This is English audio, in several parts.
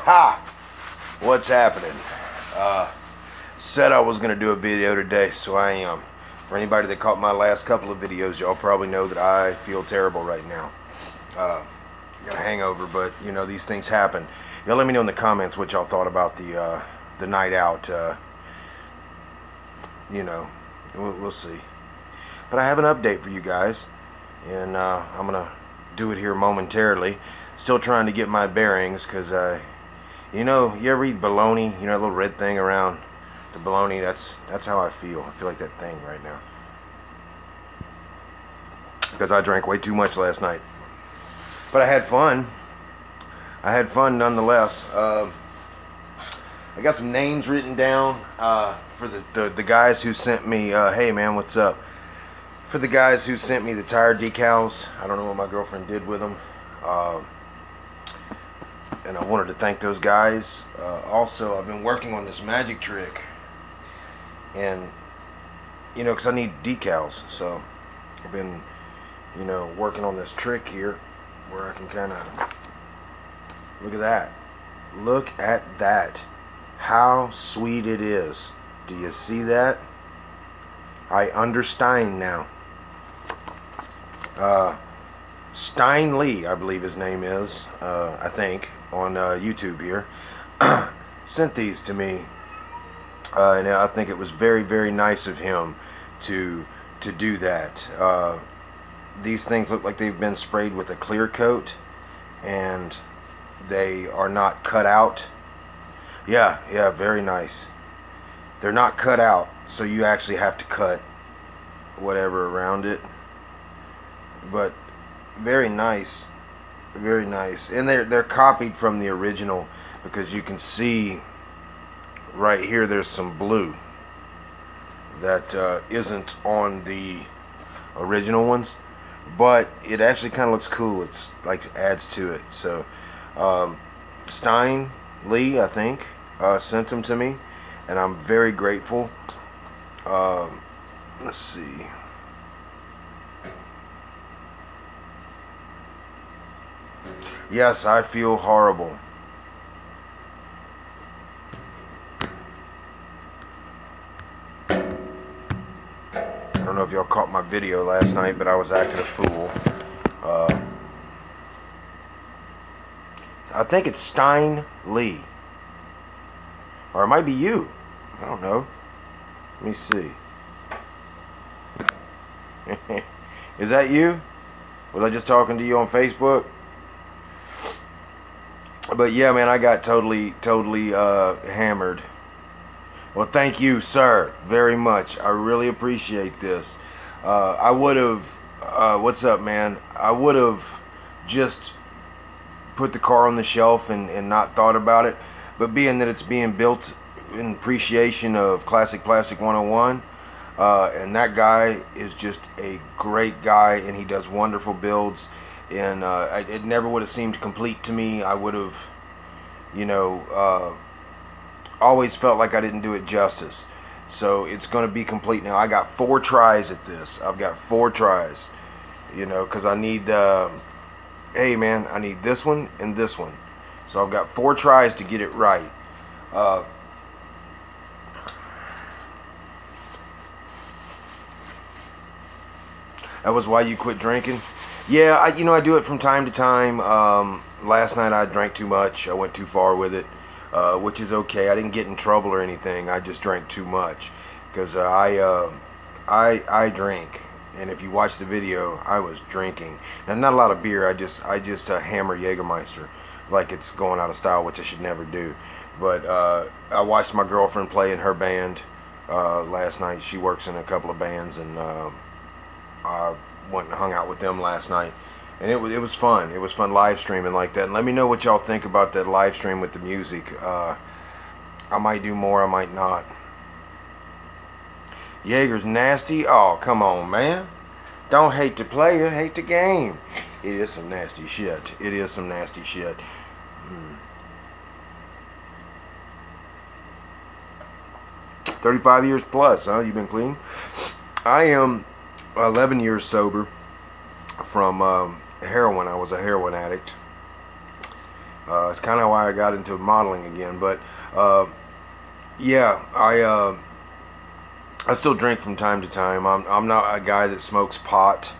Ha! What's happening? Said I was gonna do a video today, so I am. For anybody that caught my last couple of videos, y'all probably know that I feel terrible right now. Got a hangover, but you know these things happen. Y'all let me know in the comments what y'all thought about the night out. You know, we'll see. But I have an update for you guys, and I'm gonna do it here momentarily. Still trying to get my bearings, cause you know, you ever eat bologna? You know, that little red thing around the bologna. That's how I feel. I feel like that thing right now, because I drank way too much last night. But I had fun. I had fun nonetheless. I got some names written down for the guys who sent me. Hey man, what's up? For the guys who sent me the tire decals. I don't know what my girlfriend did with them. And I wanted to thank those guys. Also, I've been working on this magic trick, and you know, because I need decals, so I've been, you know, working on this trick here where I can kind of look at that. Look at that. How sweet it is. Do you see that? I understand now. Stein Lee, I believe his name is, I think, on YouTube here, sent these to me, and I think it was very, very nice of him to do that. These things look like they've been sprayed with a clear coat, and they are not cut out. Yeah, very nice. They're not cut out, so you actually have to cut whatever around it. But very nice, very nice. And they're copied from the original, because you can see right here there's some blue that isn't on the original ones, but it actually kind of looks cool. It's like adds to it. So Stein Lee, I think, sent them to me, and I'm very grateful. Let's see. Yes, I feel horrible. I don't know if y'all caught my video last night, but I was acting a fool. I think it's Stein Lee. Or it might be you. I don't know. Let me see. Is that you? Was I just talking to you on Facebook? But yeah, man, I got totally hammered. Well, thank you, sir, very much. I really appreciate this. I would have, what's up, man? I would have just put the car on the shelf and not thought about it. But being that it's being built in appreciation of Classic Plastic 101, and that guy is just a great guy, and he does wonderful builds. And it never would have seemed complete to me. I would have, you know, always felt like I didn't do it justice. So it's going to be complete now. I got 4 tries at this. I've got 4 tries, you know, because I need, hey man, I need this one and this one. So I've got 4 tries to get it right. That was why you quit drinking? Yeah, you know, I do it from time to time. Last night I drank too much. I went too far with it, which is okay. I didn't get in trouble or anything. I just drank too much, because I drink, and if you watch the video, I was drinking. Now, not a lot of beer. I just hammer Jägermeister like it's going out of style, which I should never do. But I watched my girlfriend play in her band last night. She works in a couple of bands, and I went and hung out with them last night, and it was fun. It was fun live streaming like that. And let me know what y'all think about that live stream with the music. I might do more, I might not. Jaeger's nasty. Oh, come on, man. Don't hate the player, hate the game. It is some nasty shit. It is some nasty shit. 35 years plus, huh? You've been clean? I am 11 years sober from heroin. I was a heroin addict, It's kind of why I got into modeling again. But yeah, I still drink from time to time. I'm not a guy that smokes pot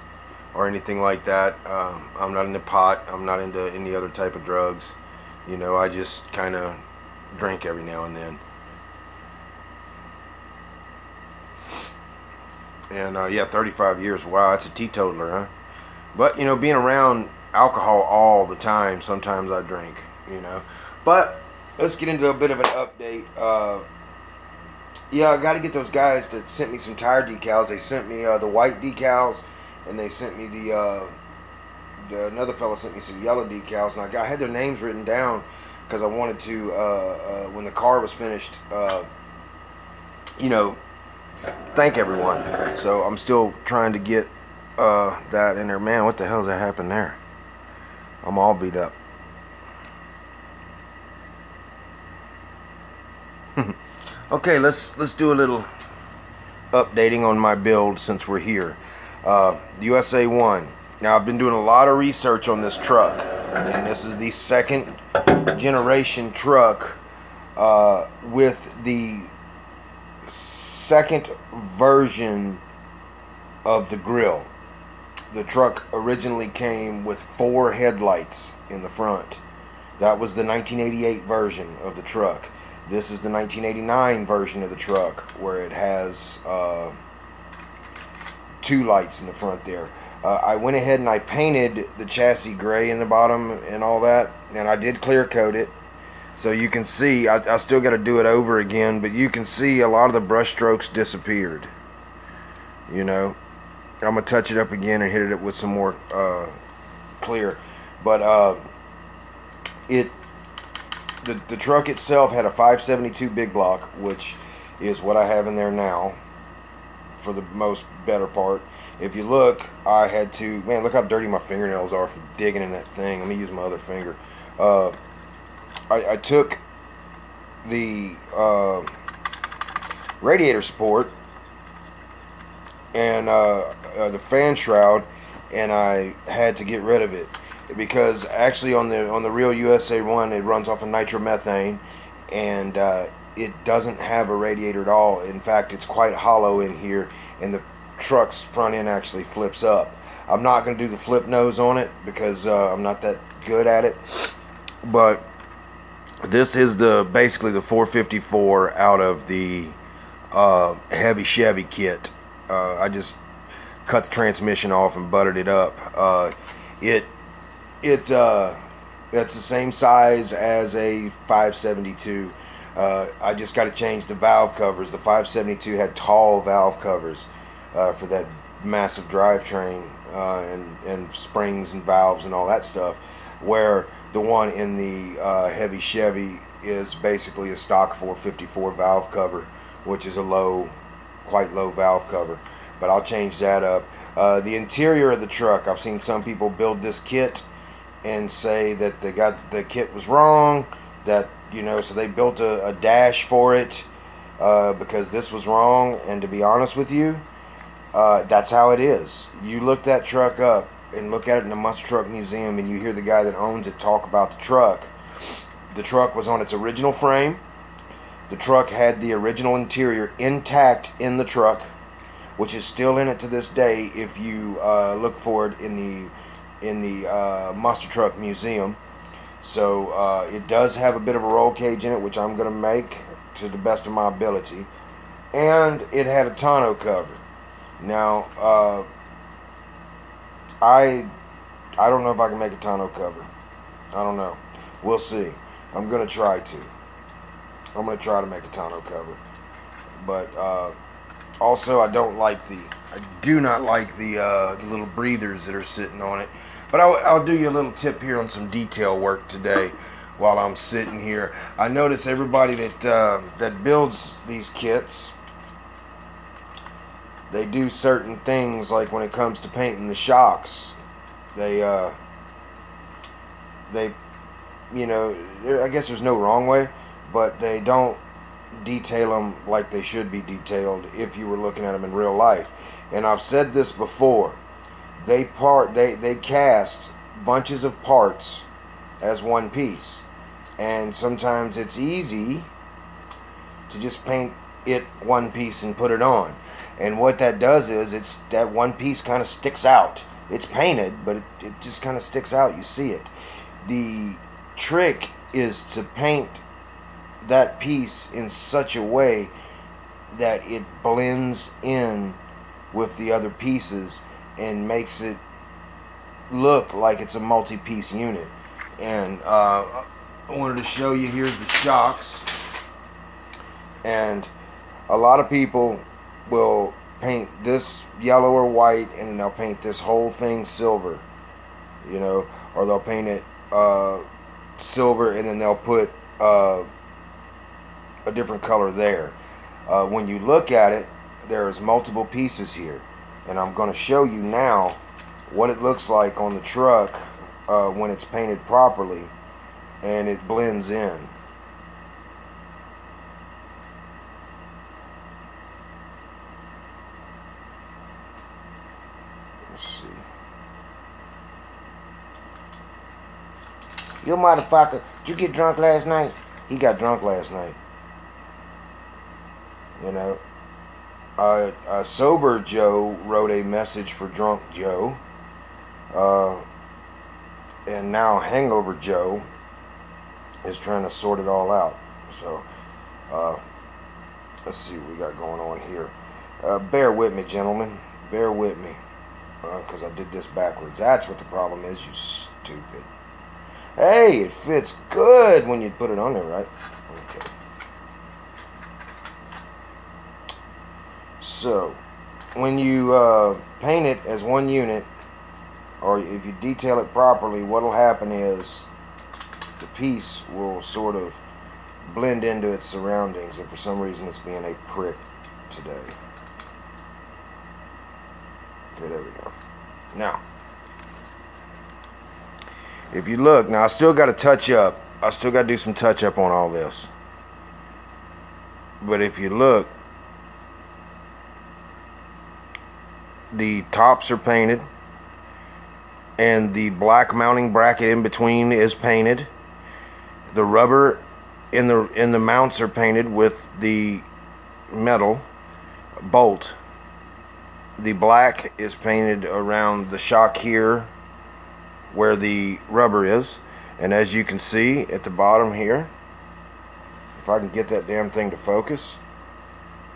or anything like that. I'm not into pot. I'm not into any other type of drugs. You know, I just kind of drink every now and then. And yeah, 35 years. Wow, that's a teetotaler, huh? But, you know, being around alcohol all the time, sometimes I drink, you know. But let's get into a bit of an update. Yeah, I got to get those guys that sent me some tire decals. They sent me the white decals, and they sent me another fellow sent me some yellow decals. And I had their names written down because I wanted to, when the car was finished, you know, thank everyone. So I'm still trying to get that in there. Man, what the hell's that happened there? I'm all beat up. Okay, let's do a little updating on my build since we're here. USA 1. Now, I've been doing a lot of research on this truck, and this is the second generation truck with the second version of the grille. The truck originally came with 4 headlights in the front. That was the 1988 version of the truck. This is the 1989 version of the truck, where it has 2 lights in the front there. I went ahead and I painted the chassis gray in the bottom and all that, and I did clear coat it. So you can see, I still got to do it over again, but you can see a lot of the brush strokes disappeared. You know, I'm going to touch it up again and hit it with some more clear. But the truck itself had a 572 big block, which is what I have in there now for the most better part. If you look, I had to, man, look how dirty my fingernails are from digging in that thing. Let me use my other finger. I took the radiator support and the fan shroud, and I had to get rid of it because actually on the real USA 1 it runs off of nitromethane, and it doesn't have a radiator at all. In fact, it's quite hollow in here, and the truck's front end actually flips up. I'm not going to do the flip nose on it because I'm not that good at it, but this is basically the 454 out of the heavy Chevy kit. I just cut the transmission off and buttered it up. That's the same size as a 572. I just got to change the valve covers. The 572 had tall valve covers for that massive drivetrain and springs and valves and all that stuff, where the one in the heavy Chevy is basically a stock 454 valve cover, which is a quite low valve cover. But I'll change that up. The interior of the truck, I've seen some people build this kit and say that the kit was wrong, that, you know, so they built a dash for it because this was wrong. And to be honest with you, that's how it is. You look that truck up and look at it in a Monster Truck Museum, and you hear the guy that owns it talk about the truck. The truck was on its original frame. The truck had the original interior intact in the truck, which is still in it to this day if you look for it in the Monster Truck Museum. So it does have a bit of a roll cage in it, which I'm going to make to the best of my ability. And it had a tonneau cover. Now, I don't know if I can make a tonneau cover. I don't know. We'll see. I'm going to try to. I'm going to try to make a tonneau cover. But also, I do not like the little breathers that are sitting on it. But I'll do you a little tip here on some detail work today while I'm sitting here. I notice everybody that builds these kits, they do certain things, like when it comes to painting the shocks. They you know, I guess there's no wrong way, but they don't detail them like they should be detailed if you were looking at them in real life. And I've said this before. They cast bunches of parts as one piece. And sometimes it's easy to just paint it one piece and put it on. And what that does is, it's that one piece kind of sticks out. It's painted, but it just kind of sticks out. You see it. The trick is to paint that piece in such a way that it blends in with the other pieces and makes it look like it's a multi-piece unit. And I wanted to show you, here's the shocks. And a lot of people will paint this yellow or white, and then they'll paint this whole thing silver, you know, or they'll paint it silver, and then they'll put a different color there. When you look at it, there's multiple pieces here, and I'm going to show you now what it looks like on the truck when it's painted properly and it blends in. Let's see. Yo, motherfucker, did you get drunk last night? He got drunk last night. You know, Sober Joe wrote a message for Drunk Joe, and now Hangover Joe is trying to sort it all out. So let's see what we got going on here. Bear with me, gentlemen. Bear with me, because I did this backwards. That's what the problem is, you stupid. Hey, it fits good when you put it on there, right? Okay. So, when you paint it as one unit, or if you detail it properly, what will happen is the piece will sort of blend into its surroundings, and for some reason it's being a prick today. Okay, there we go. Now, if you look, now I still got to touch up. I still got to do some touch up on all this. But if you look, the tops are painted, and the black mounting bracket in between is painted. The rubber in the mounts are painted with the metal bolt. The black is painted around the shock here where the rubber is, and as you can see at the bottom here, if I can get that damn thing to focus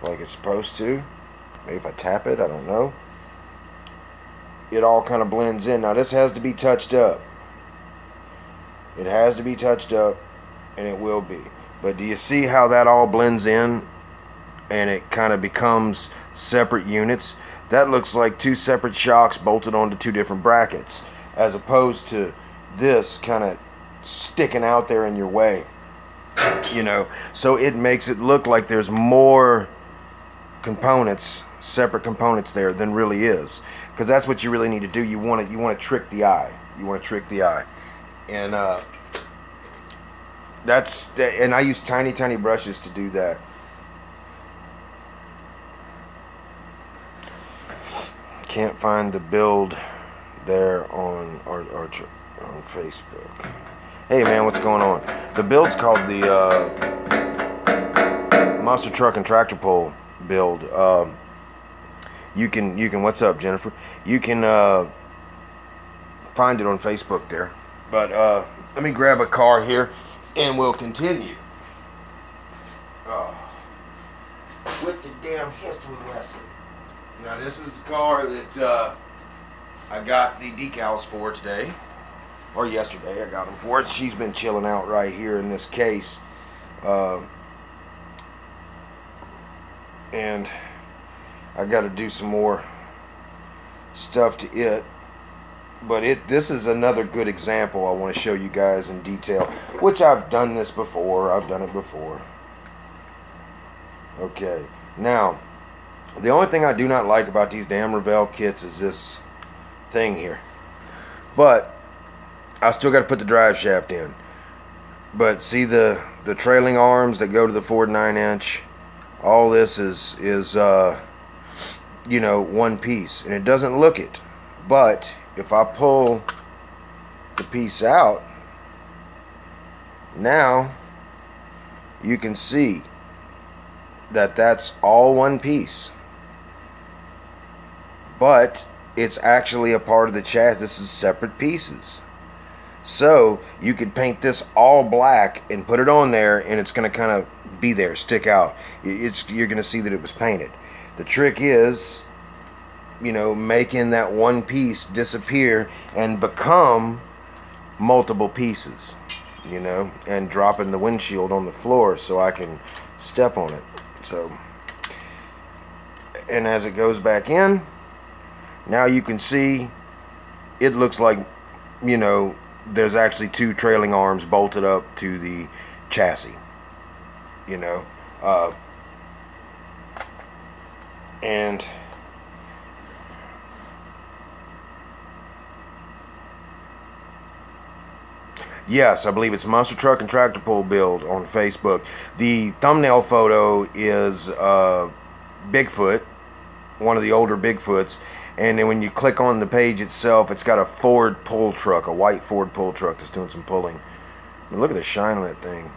like it's supposed to, maybe if I tap it, I don't know, it all kind of blends in. Now this has to be touched up. It has to be touched up, and it will be. But do you see how that all blends in and it kind of becomes separate units? That looks like two separate shocks bolted onto two different brackets, as opposed to this kind of sticking out there in your way, you know. So it makes it look like there's more components, separate components there than really is, because that's what you really need to do. You want to trick the eye. You want to trick the eye, and and I use tiny brushes to do that. Can't find the build there on Facebook. Hey man, what's going on? The build's called the Monster Truck and Tractor Pull build. You can what's up, Jennifer? You can find it on Facebook there. But let me grab a car here and we'll continue with the damn history lesson. Now this is the car that I got the decals for today, or yesterday. I got them for it. She's been chilling out right here in this case, and I got to do some more stuff to it. But this is another good example I want to show you guys in detail, which I've done this before. I've done it before. Okay, now the only thing I do not like about these damn Revell kits is this thing here. But I still got to put the drive shaft in. But see the trailing arms that go to the Ford 9-inch. All this is you know, one piece, and it doesn't look it. But if I pull the piece out, Now you can see that that's all one piece, but it's actually a part of the chassis. This is separate pieces. So you could paint this all black and put it on there, and it's going to kind of be there, stick out. You're going to see that it was painted. The trick is, making that one piece disappear and become multiple pieces, and dropping the windshield on the floor so I can step on it. So, and as it goes back in, now you can see it looks like, there's actually two trailing arms bolted up to the chassis, and yes, I believe it's Monster Truck and Tractor Pull Build on Facebook. The thumbnail photo is Bigfoot, one of the older Bigfoots. And then when you click on the page itself, it's got a Ford pull truck, a white Ford pull truck that's doing some pulling. I mean, look at the shine on that thing.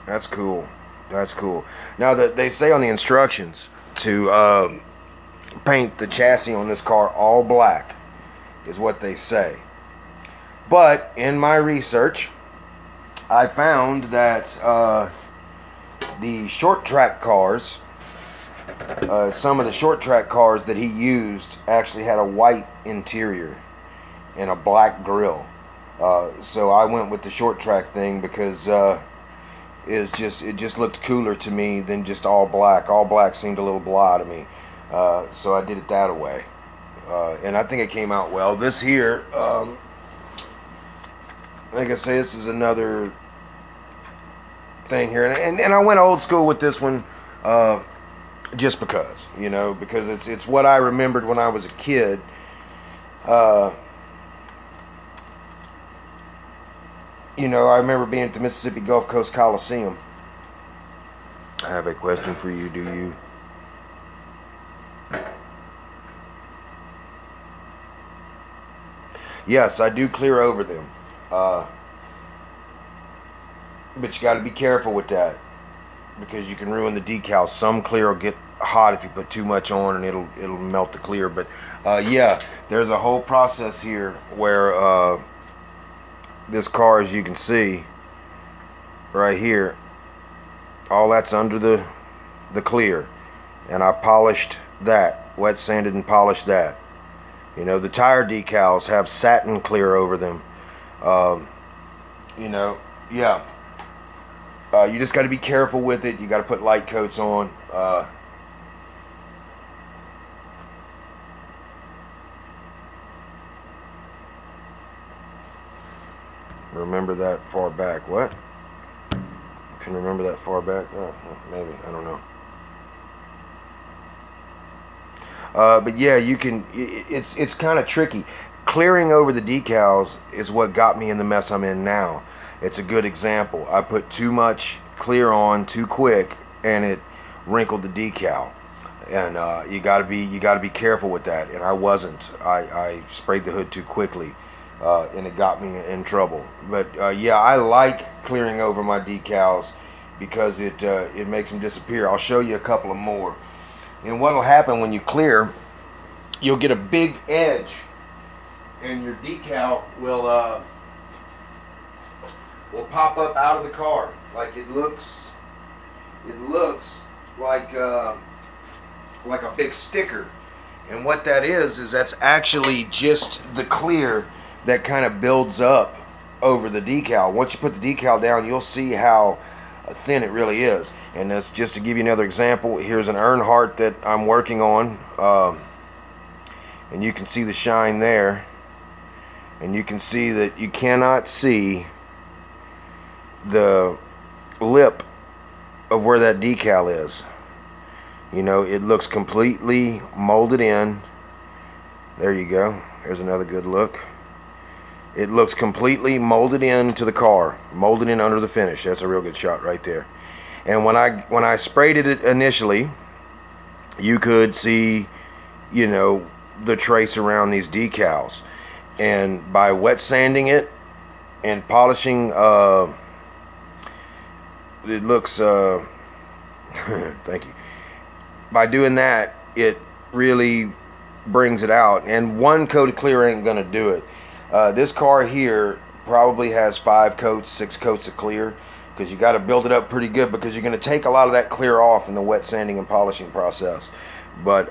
That's cool. That's cool. Now, they say on the instructions to paint the chassis on this car all black, is what they say. But in my research, I found that the short track cars, some of the short track cars that he used actually had a white interior and a black grille. So I went with the short track thing because it just looked cooler to me than just all black. All black seemed a little blah to me. So I did it that way. And I think it came out well. This here, like I say, this is another thing here. And I went old school with this one. Just because, because it's what I remembered when I was a kid. I remember being at the Mississippi Gulf Coast Coliseum. I have a question for you. Do you? Yes, I do clear over them. But you got to be careful with that, because you can ruin the decals. Some clear will get hot if you put too much on, and it'll melt the clear. But yeah, there's a whole process here where this car, as you can see right here, all that's under the clear, and I polished that, wet sanded and polished that. The tire decals have satin clear over them. Yeah. You just got to be careful with it. You got to put light coats on. Remember that far back? What? Can remember that far back? Oh, maybe. I don't know. But yeah, you can. It's kind of tricky. Clearing over the decals is what got me in the mess I'm in now. It's a good example. I put too much clear on too quick, and it wrinkled the decal. And you gotta be careful with that. And I wasn't. I sprayed the hood too quickly, and it got me in trouble. But yeah, I like clearing over my decals because it makes them disappear. I'll show you a couple of more. And what'll happen when you clear, you'll get a big edge, and your decal will pop up out of the car. Like it looks like a big sticker. And what that is that's actually just the clear that kind of builds up over the decal. Once you put the decal down, you'll see how thin it really is. And that's just to give you another example. Here's an Earnhardt that I'm working on, and you can see the shine there, and you can see that you cannot see the lip of where that decal is. It looks completely molded in. There you go. There's another good look. It looks completely molded into the car, molded in under the finish. That's a real good shot right there. And when I sprayed it initially, you could see, the trace around these decals. And by wet sanding it and polishing, it looks, thank you. By doing that, it really brings it out. And one coat of clear ain't gonna do it. This car here probably has 5 coats, 6 coats of clear, because you got to build it up pretty good, because you're going to take a lot of that clear off in the wet sanding and polishing process. But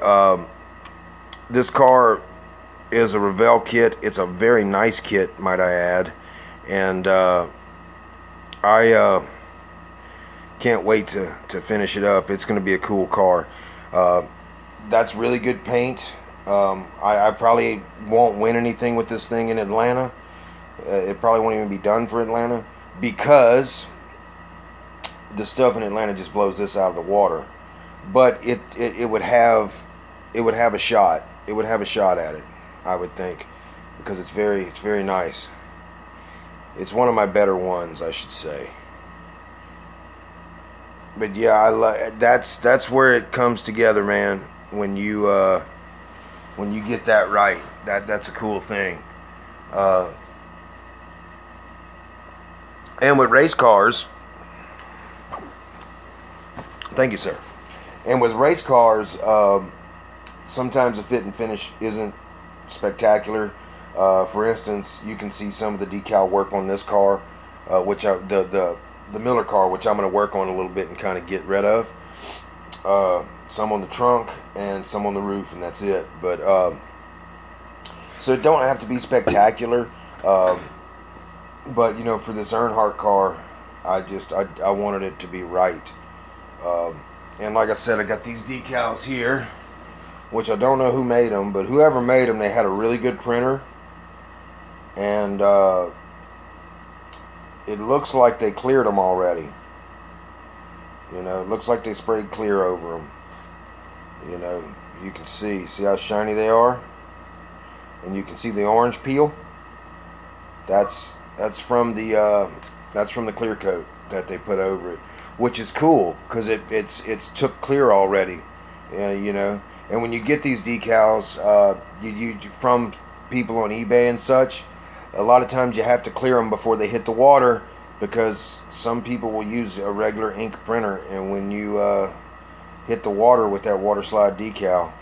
this car is a Revell kit. It's a very nice kit, might I add, and I can't wait to finish it up. It's going to be a cool car. That's really good paint. I probably won't win anything with this thing in Atlanta. It probably won't even be done for Atlanta, because the stuff in Atlanta just blows this out of the water. But it would have a shot. It would have a shot at it, I would think, because it's very nice. It's one of my better ones, I should say. But yeah, that's where it comes together, man. When you get that right, that's a cool thing. And with race cars, thank you, sir. And with race cars, sometimes the fit and finish isn't spectacular. For instance, you can see some of the decal work on this car, which the Miller car, which I'm going to work on a little bit and kind of get rid of. Some on the trunk and some on the roof, and that's it. But so it don't have to be spectacular. But you know, for this Earnhardt car, I wanted it to be right. And like I said, I got these decals here, which I don't know who made them, but whoever made them, they had a really good printer, and it looks like they cleared them already. You know, it looks like they sprayed clear over them. You know, you can see how shiny they are, and you can see the orange peel. That's from the clear coat that they put over it, which is cool, because it's took clear already. You know, and when you get these decals, you from people on eBay and such, a lot of times you have to clear them before they hit the water, because some people will use a regular ink printer, and when you hit the water with that water slide decal,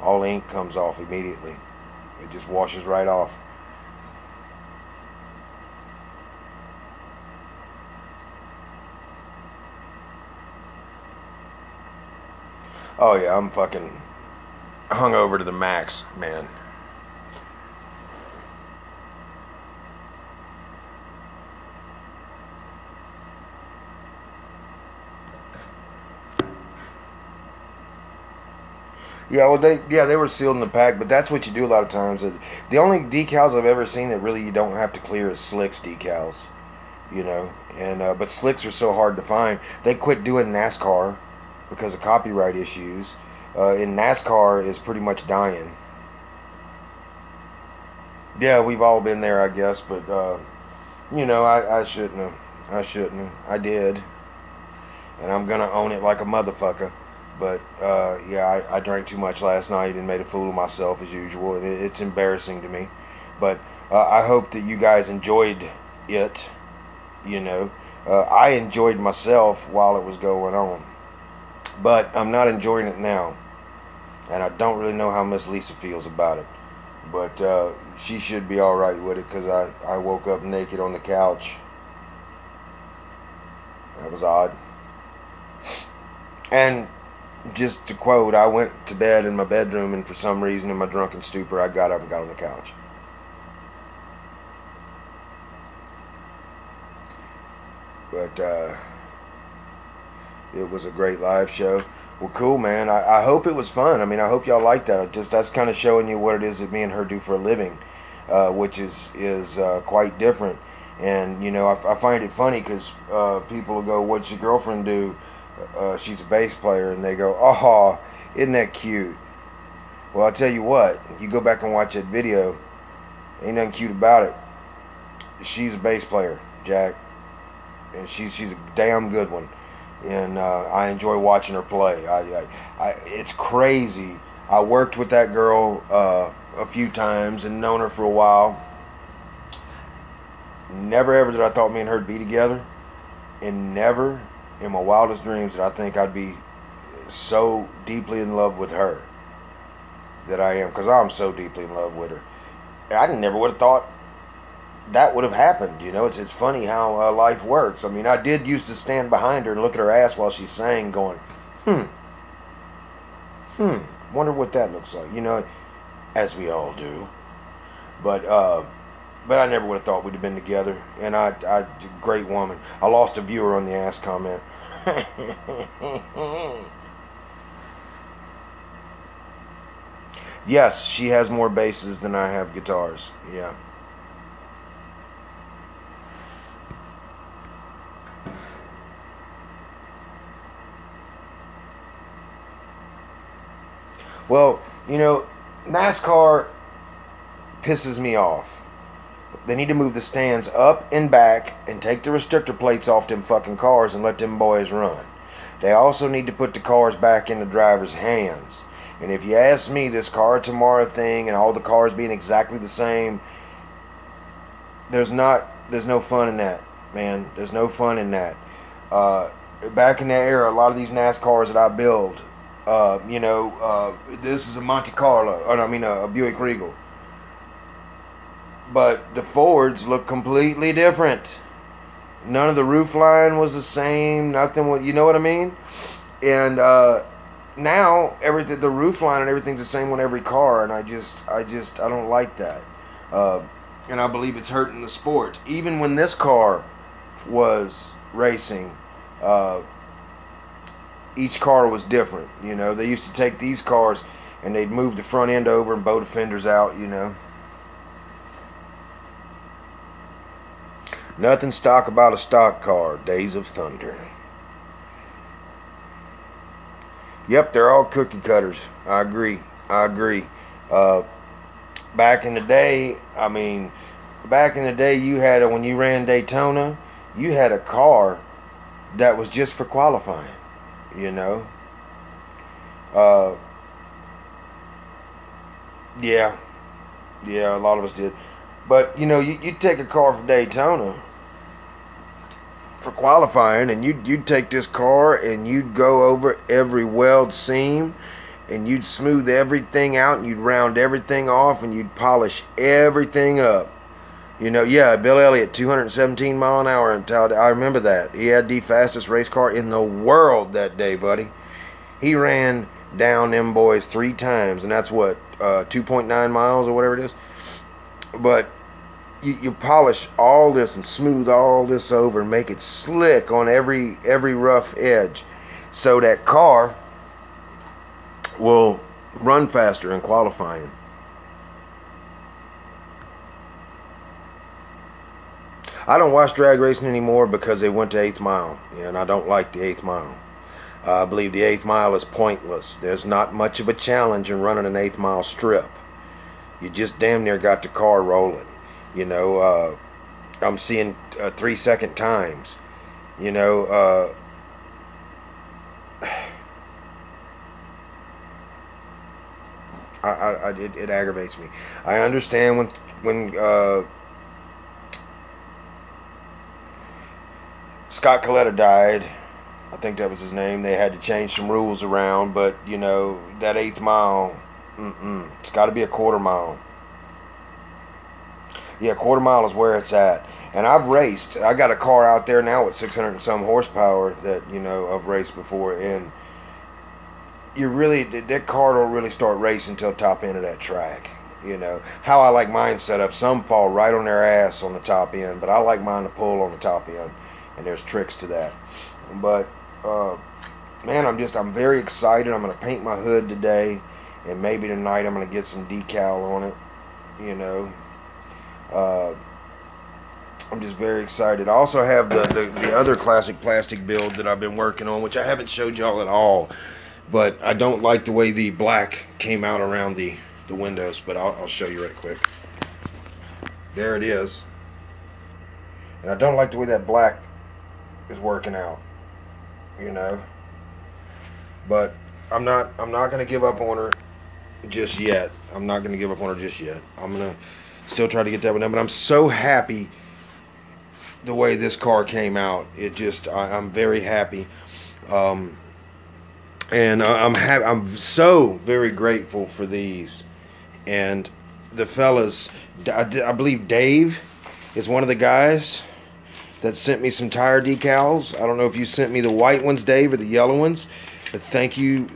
all the ink comes off immediately. It just washes right off. Oh yeah, I'm fucking hungover to the max, man. Yeah, well, they were sealed in the pack, but that's what you do a lot of times. The only decals I've ever seen that really you don't have to clear is Slicks decals, you know. And but Slicks are so hard to find. They quit doing NASCAR because of copyright issues. And NASCAR is pretty much dying. Yeah, we've all been there, I guess, but you know, I shouldn't have. I did, and I'm gonna own it like a motherfucker. But yeah, I drank too much last night and made a fool of myself as usual. It's embarrassing to me. But I hope that you guys enjoyed it. You know, I enjoyed myself while it was going on. But I'm not enjoying it now. And I don't really know how Miss Lisa feels about it. But she should be alright with it, because I woke up naked on the couch. That was odd. And just to quote, I went to bed in my bedroom, and for some reason in my drunken stupor, I got up and got on the couch. But it was a great live show. Well, cool, man. I hope it was fun. I mean, I hope y'all liked that. That's kind of showing you what it is that me and her do for a living, which is quite different. And you know, I find it funny, because people will go, "What's your girlfriend do?" She's a bass player, and they go, "Oh, isn't that cute?" Well, I'll tell you what, you go back and watch that video, ain't nothing cute about it. She's a bass player, Jack, and she's a damn good one, and I enjoy watching her play. It's crazy. I worked with that girl a few times and known her for a while, Never ever did I thought me and her'd be together. And never in my wildest dreams did I think I'd be so deeply in love with her that I am. Because I'm so deeply in love with her. I never would have thought that would have happened. You know, it's funny how life works. I mean, I did used to stand behind her and look at her ass while she sang, going, wonder what that looks like. You know, as we all do. But I never would have thought we'd have been together. And I great woman. I lost a viewer on the ass comment. Yes, she has more basses than I have guitars. Yeah. Well, you know, NASCAR pisses me off. They need to move the stands up and back and take the restrictor plates off them fucking cars and let them boys run. They also need to put the cars back in the driver's hands. And if you ask me, this car tomorrow thing and all the cars being exactly the same, there's no fun in that, man. There's no fun in that. Back in that era, a lot of these NASCARs that I build, this is a Monte Carlo, a Buick Regal. But the Fords look completely different. None of the roof line was the same. Nothing was, you know what I mean? And now everything, the roof line and everything's the same on every car, and I don't like that. And I believe it's hurting the sport. Even when this car was racing, each car was different. You know, they used to take these cars and they'd move the front end over and bow the fenders out. You know. Nothing stock about a stock car. Days of Thunder. Yep, they're all cookie cutters. I agree. Back in the day, you had when you ran Daytona, you had a car that was just for qualifying. You know. Yeah, a lot of us did. But, you know, you'd take a car for Daytona for qualifying, and you'd take this car and you'd go over every weld seam and you'd smooth everything out and you'd round everything off and you'd polish everything up. You know, yeah, Bill Elliott, 217 mile an hour in Talladega. I remember that. He had the fastest race car in the world that day, buddy. He ran down them boys 3 times, and that's what, 2.9 miles or whatever it is. But you polish all this and smooth all this over and make it slick on every rough edge, so that car will run faster in qualifying. I don't watch drag racing anymore because they went to 8th mile, and I don't like the 8th mile. I believe the 8th mile is pointless. There's not much of a challenge in running an 8th mile strip. You just damn near got the car rolling. You know, I'm seeing 3-second times. You know, it aggravates me. I understand when Scott Coletta died, I think that was his name, they had to change some rules around, but, you know, that 8th mile, it's got to be a quarter mile. Yeah, quarter mile is where it's at. And I've raced. I got a car out there now with 600 and some horsepower that, you know, I've raced before. And that car don't really start racing until top end of that track. You know, how I like mine set up. Some fall right on their ass on the top end, but I like mine to pull on the top end. And there's tricks to that. But, man, I'm very excited. I'm going to paint my hood today. And maybe tonight I'm going to get some decal on it. You know. I'm just very excited. I also have the other classic plastic build that I've been working on, which I haven't showed y'all at all. But I don't like the way the black came out around the windows. But I'll show you right quick. There it is. And I don't like the way that black is working out. You know. But I'm not going to give up on her just yet. I'm not going to give up on her just yet. I'm going to still try to get that one done. But I'm so happy the way this car came out. It just, I'm very happy. And I'm so very grateful for these. And the fellas, I believe Dave is one of the guys that sent me some tire decals. I don't know if you sent me the white ones, Dave, or the yellow ones. But thank you.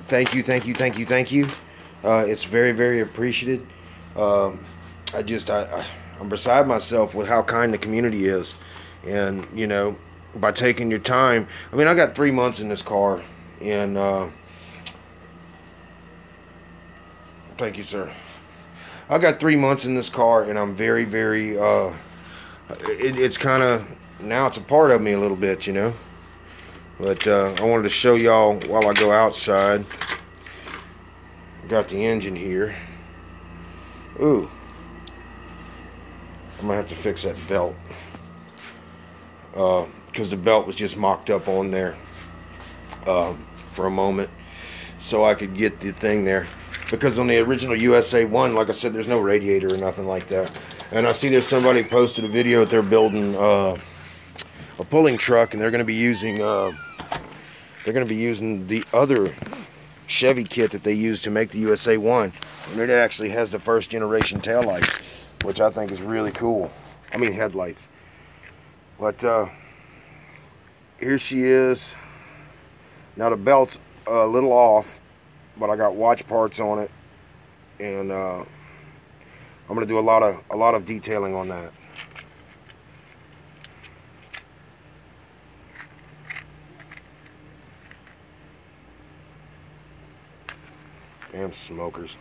It's very, very appreciated. I'm beside myself with how kind the community is. And, you know, by taking your time. I mean, I got 3 months in this car. And, thank you, sir. I got 3 months in this car, and I'm very, very, it's kind of, now it's a part of me a little bit, you know. But I wanted to show y'all while I go outside. Got the engine here. Ooh. I'm going to have to fix that belt. Because the belt was just mocked up on there for a moment. So I could get the thing there. Because on the original USA 1, like I said, there's no radiator or nothing like that. And I see there's somebody posted a video that they're building a pulling truck, and they're going to be using the other Chevy kit that they used to make the USA 1. And it actually has the first generation taillights, which I think is really cool. I mean headlights. But here she is. Now the belt's a little off, but I got watch parts on it, and I'm gonna do a lot of detailing on that. Damn smokers.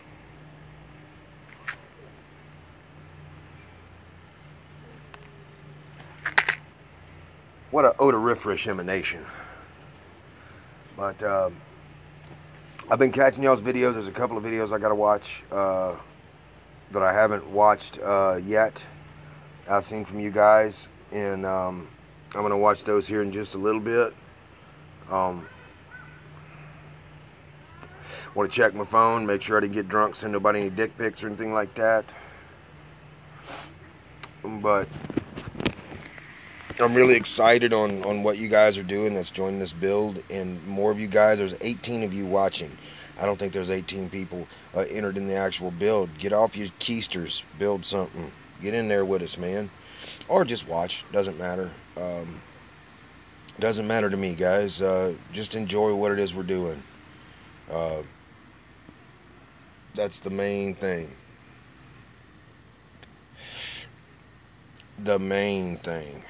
What a odoriferous emanation. But I've been catching y'all's videos. There's a couple of videos I gotta watch that I haven't watched yet. I've seen from you guys, and I'm gonna watch those here in just a little bit. Want to check my phone, make sure I didn't get drunk, send nobody any dick pics or anything like that. But I'm really excited on what you guys are doing that's joining this build, and more of you guys. There's 18 of you watching. I don't think there's 18 people entered in the actual build. Get off your keisters, build something. Get in there with us, man. Or just watch, doesn't matter. Doesn't matter to me, guys. Just enjoy what it is we're doing. That's the main thing. The main thing.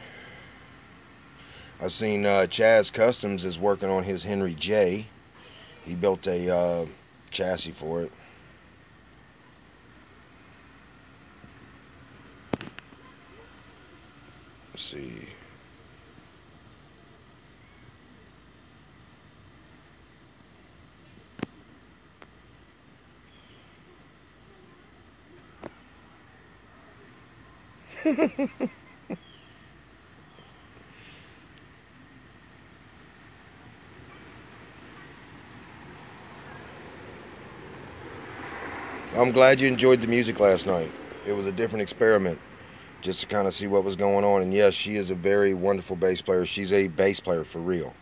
I've seen Chaz Customs is working on his Henry J. He built a chassis for it. Let's see. I'm glad you enjoyed the music last night. It was a different experiment, just to kind of see what was going on. And yes, she is a very wonderful bass player. She's a bass player for real.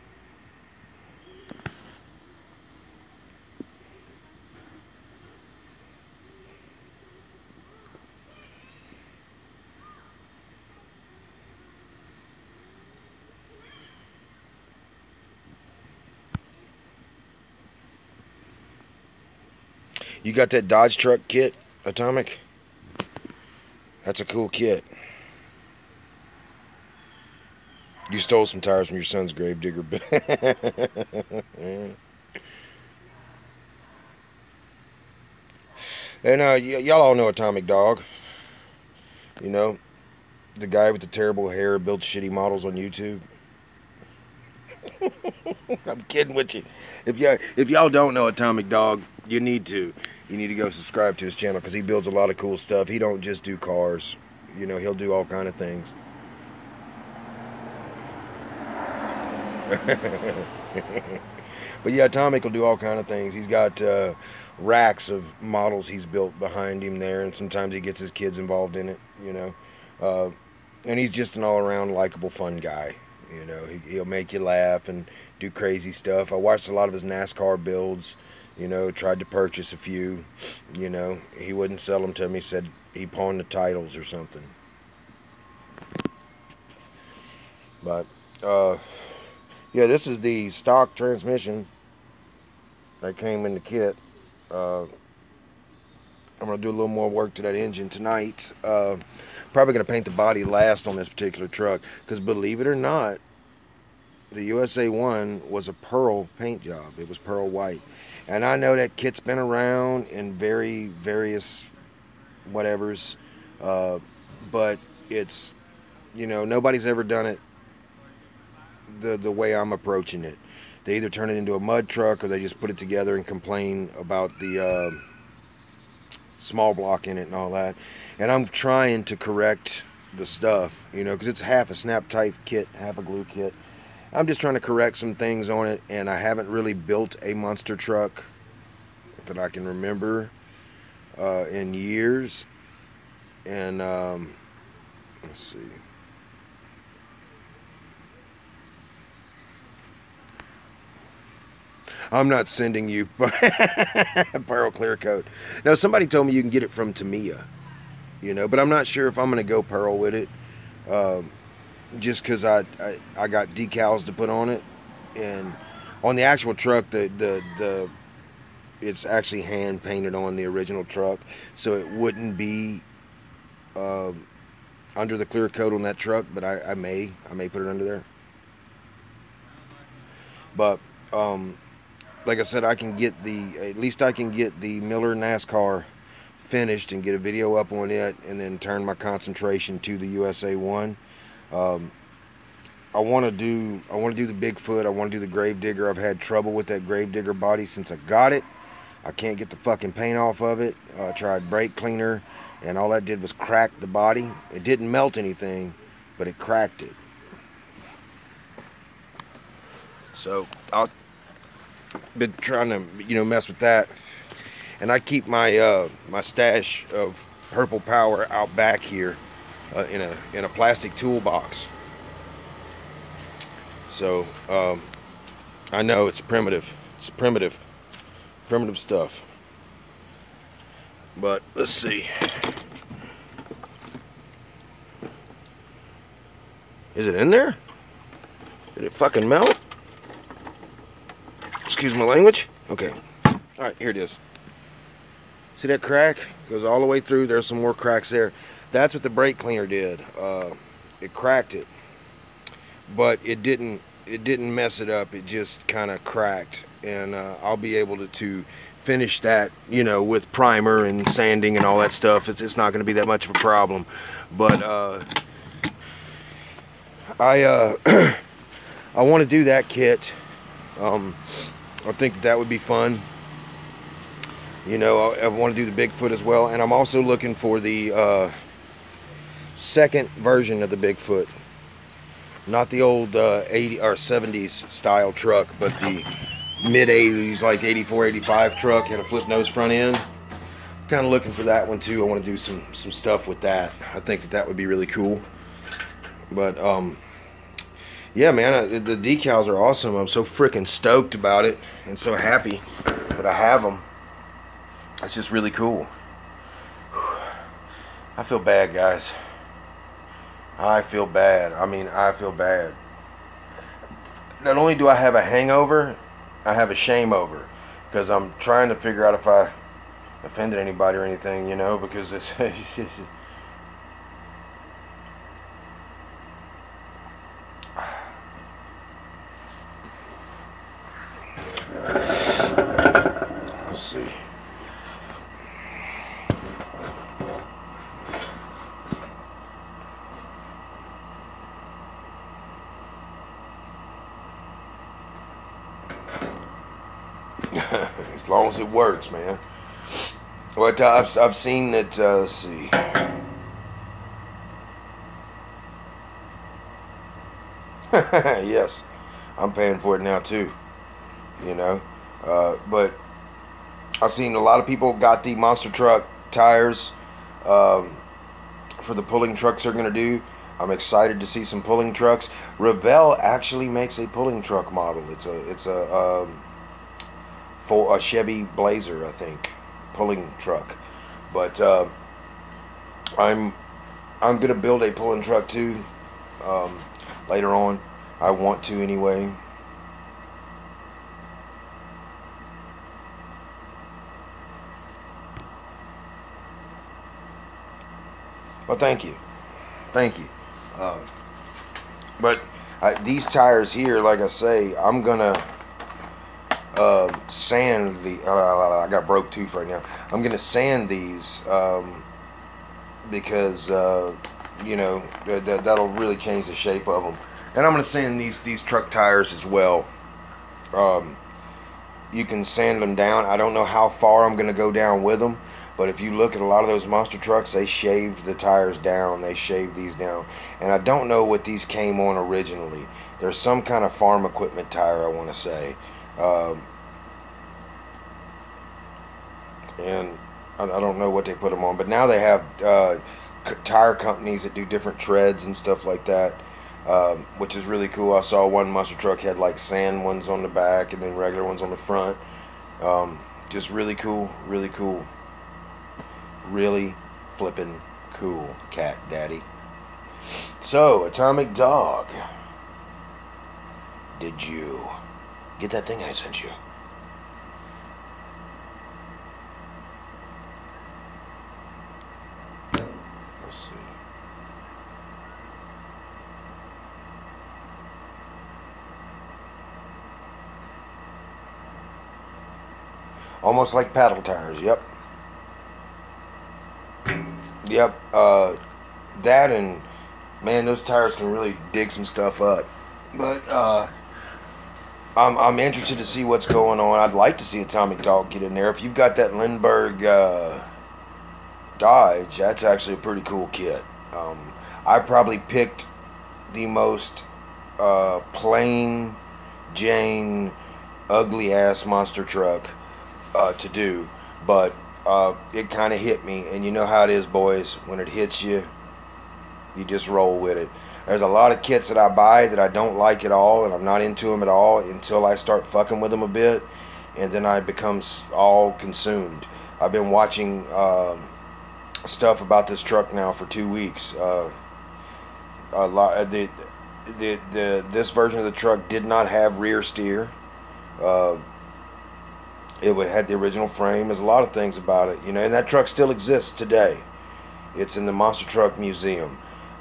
You got that Dodge truck kit, Atomic? That's a cool kit. You stole some tires from your son's Gravedigger. And y'all all know Atomic Dog. You know, the guy with the terrible hair builds shitty models on YouTube. I'm kidding with you. If y'all don't know Atomic Dog, you need to. You need to go subscribe to his channel, because he builds a lot of cool stuff. He don't just do cars. You know, he'll do all kind of things. But yeah, Atomic will do all kind of things. He's got racks of models he's built behind him there, and sometimes he gets his kids involved in it, you know. And he's just an all-around likable, fun guy. You know, he'll make you laugh and do crazy stuff. I watched a lot of his NASCAR builds. You know, tried to purchase a few. You know, he wouldn't sell them to me. Said he pawned the titles or something. But yeah, this is the stock transmission that came in the kit. I'm going to do a little more work to that engine tonight. Probably going to paint the body last on this particular truck. Because believe it or not, the USA 1 was a pearl paint job. It was pearl white. And I know that kit's been around in various whatevers. But it's, you know, nobody's ever done it the way I'm approaching it. They either turn it into a mud truck or they just put it together and complain about the small block in it and all that. And I'm trying to correct the stuff, you know, because it's half a snap type kit, half a glue kit. I'm just trying to correct some things on it, and I haven't really built a monster truck that I can remember in years. And let's see. I'm not sending you pearl clear coat. Now, somebody told me you can get it from Tamiya, you know, but I'm not sure if I'm going to go pearl with it. Just because I got decals to put on it, and on the actual truck, it's actually hand painted on the original truck, so it wouldn't be under the clear coat on that truck. But I may put it under there. But like I said, at least I can get the Miller NASCAR finished and get a video up on it, and then turn my concentration to the USA 1. I want to do the Bigfoot. I want to do the Gravedigger. I've had trouble with that Gravedigger body since I got it. I can't get the fucking paint off of it. I tried brake cleaner, and all that did was crack the body. It didn't melt anything, but it cracked it. So I've been trying to, you know, mess with that. And I keep my my stash of Purple Power out back here in a plastic toolbox. So I know it's primitive. It's primitive stuff. But let's see. Is it in there? Did it fucking melt? Excuse my language. Okay. All right, here it is. See that crack? Goes all the way through. There's some more cracks there. That's what the brake cleaner did. It cracked it, but it didn't mess it up. It just kind of cracked, and I'll be able to finish that, you know, with primer and sanding and all that stuff. It's not going to be that much of a problem. But I I want to do that kit. I think that would be fun. You know, I want to do the Bigfoot as well, and I'm also looking for the second version of the Bigfoot, not the old 80s or 70s style truck, but the mid 80s, like 84, 85 truck, had a flip nose front end. I'm kind of looking for that one too. I want to do some stuff with that. I think that would be really cool. But yeah, man, the decals are awesome. I'm so freaking stoked about it and so happy that I have them. It's just really cool. I feel bad, guys. I feel bad. I mean, I feel bad. Not only do I have a hangover, I have a shame over. Because I'm trying to figure out if I offended anybody or anything, you know, because it's let's see. As long as it works, man. But I've seen that. Let's see. Yes, I'm paying for it now too. You know, but I've seen a lot of people got the monster truck tires for the pulling trucks they're gonna do. I'm excited to see some pulling trucks. Revell actually makes a pulling truck model. For a Chevy Blazer, I think, pulling truck. But I'm gonna build a pulling truck too. Later on, I want to anyway. Well, thank you. Thank you. But these tires here, like I say, I'm gonna sand the. I got a broke tooth right now. I'm gonna sand these because you know that'll really change the shape of them. And I'm gonna sand these truck tires as well. You can sand them down. I don't know how far I'm gonna go down with them. But if you look at a lot of those monster trucks, they shaved the tires down. They shaved these down. And I don't know what these came on originally. There's some kind of farm equipment tire, I want to say. And I don't know what they put them on. But now they have tire companies that do different treads and stuff like that, which is really cool. I saw one monster truck had like sand ones on the back and then regular ones on the front. Just really cool, really cool. Really flippin' cool, cat daddy. So, Atomic Dog, did you get that thing I sent you? Let's see. Almost like paddle tires, yep. Yep, that and, man, those tires can really dig some stuff up. But, I'm interested to see what's going on. I'd like to see Atomic Dog get in there. If you've got that Lindbergh, Dodge, that's actually a pretty cool kit. I probably picked the most, plain Jane, ugly-ass monster truck, to do. But it kind of hit me, and you know how it is, boys. When it hits you, you just roll with it. There's a lot of kits that I buy that I don't like at all, and I'm not into them at all until I start fucking with them a bit, and then I become all consumed. I've been watching stuff about this truck now for 2 weeks. A lot. This version of the truck did not have rear steer. It had the original frame. There's a lot of things about it, you know, and that truck still exists today. It's in the Monster Truck Museum,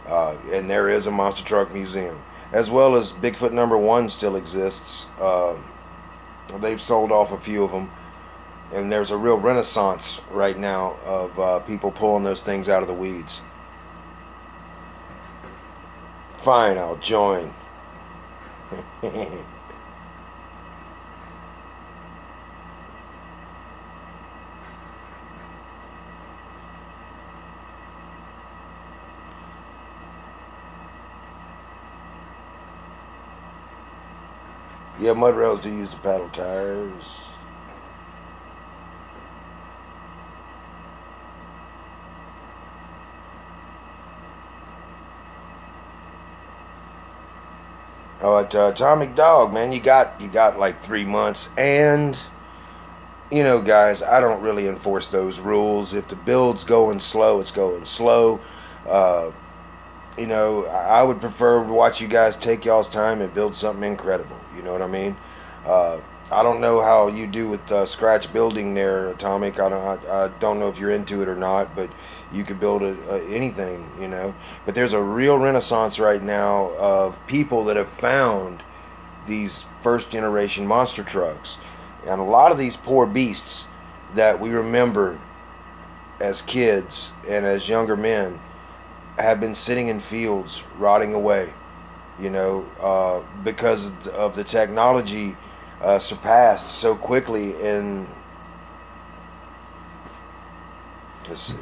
and there is a Monster Truck Museum, as well as Bigfoot #1 still exists. They've sold off a few of them, and there's a real renaissance right now of people pulling those things out of the weeds. Fine, I'll join. Yeah, mud rails do use the paddle tires. Oh, Atomic Dog, man, you got like 3 months, and you know, guys, I don't really enforce those rules. If the build's going slow, it's going slow. You know, I would prefer to watch you guys take y'all's time and build something incredible. You know what I mean? I don't know how you do with scratch building there, Atomic. I don't know if you're into it or not, but you could build anything, you know. But there's a real renaissance right now of people that have found these first generation monster trucks. And a lot of these poor beasts that we remember as kids and as younger men have been sitting in fields rotting away, you know, because of the technology surpassed so quickly. And let's see.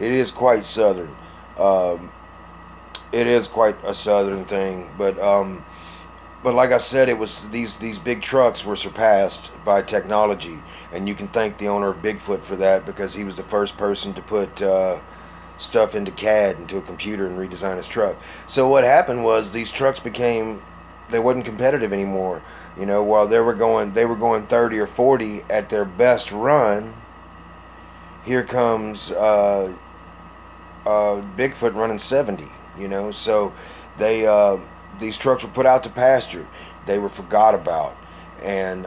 It is quite southern. Um, it is quite a southern thing, but like I said, it was these big trucks were surpassed by technology, and you can thank the owner of Bigfoot for that because he was the first person to put stuff into CAD into a computer and redesign his truck. So what happened was these trucks became they wasn't competitive anymore. You know, while they were going 30 or 40 at their best run. Here comes Bigfoot running 70. You know, so they these trucks were put out to pasture. They were forgot about, and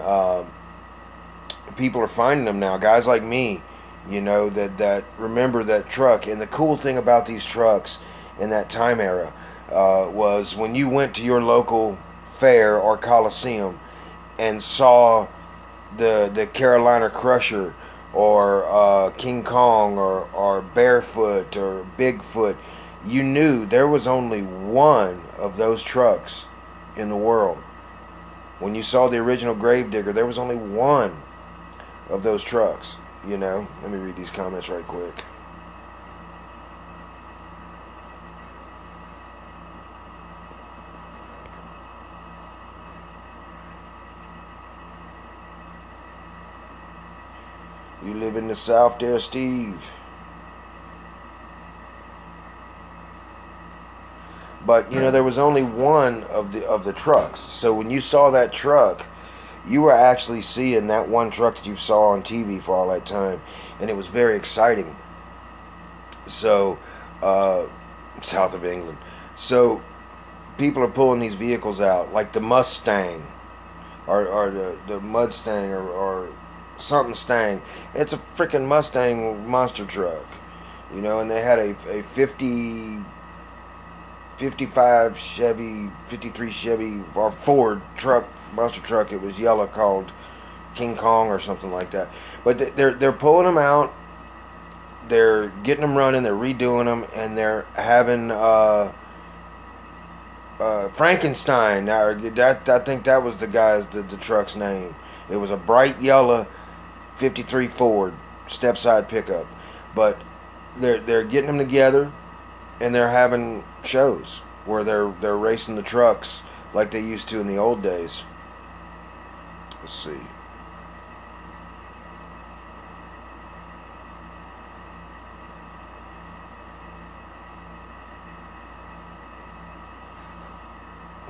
people are finding them now. Guys like me, you know, that remember that truck. And the cool thing about these trucks in that time era was when you went to your local fair or coliseum and saw the Carolina Crusher or King Kong or Barefoot or Bigfoot, you knew there was only one of those trucks in the world. When you saw the original Gravedigger, there was only one of those trucks. You know, let me read these comments right quick. You live in the South there, Steve. But you know, there was only one of the trucks. So when you saw that truck, you were actually seeing that one truck that you saw on TV for all that time, and it was very exciting. So, south of England. So people are pulling these vehicles out, like the Mustang, or the Mudstang, or something Stang. It's a freaking Mustang monster truck, you know, and they had a 55 Chevy, 53 Chevy, or Ford truck, monster truck. It was yellow, called King Kong or something like that. But they're pulling them out, they're getting them running, they're redoing them, and they're having Frankenstein. I think that was the truck's name. It was a bright yellow 53 Ford step-side pickup. But they're getting them together, and they're having shows where they're racing the trucks like they used to in the old days. Let's see.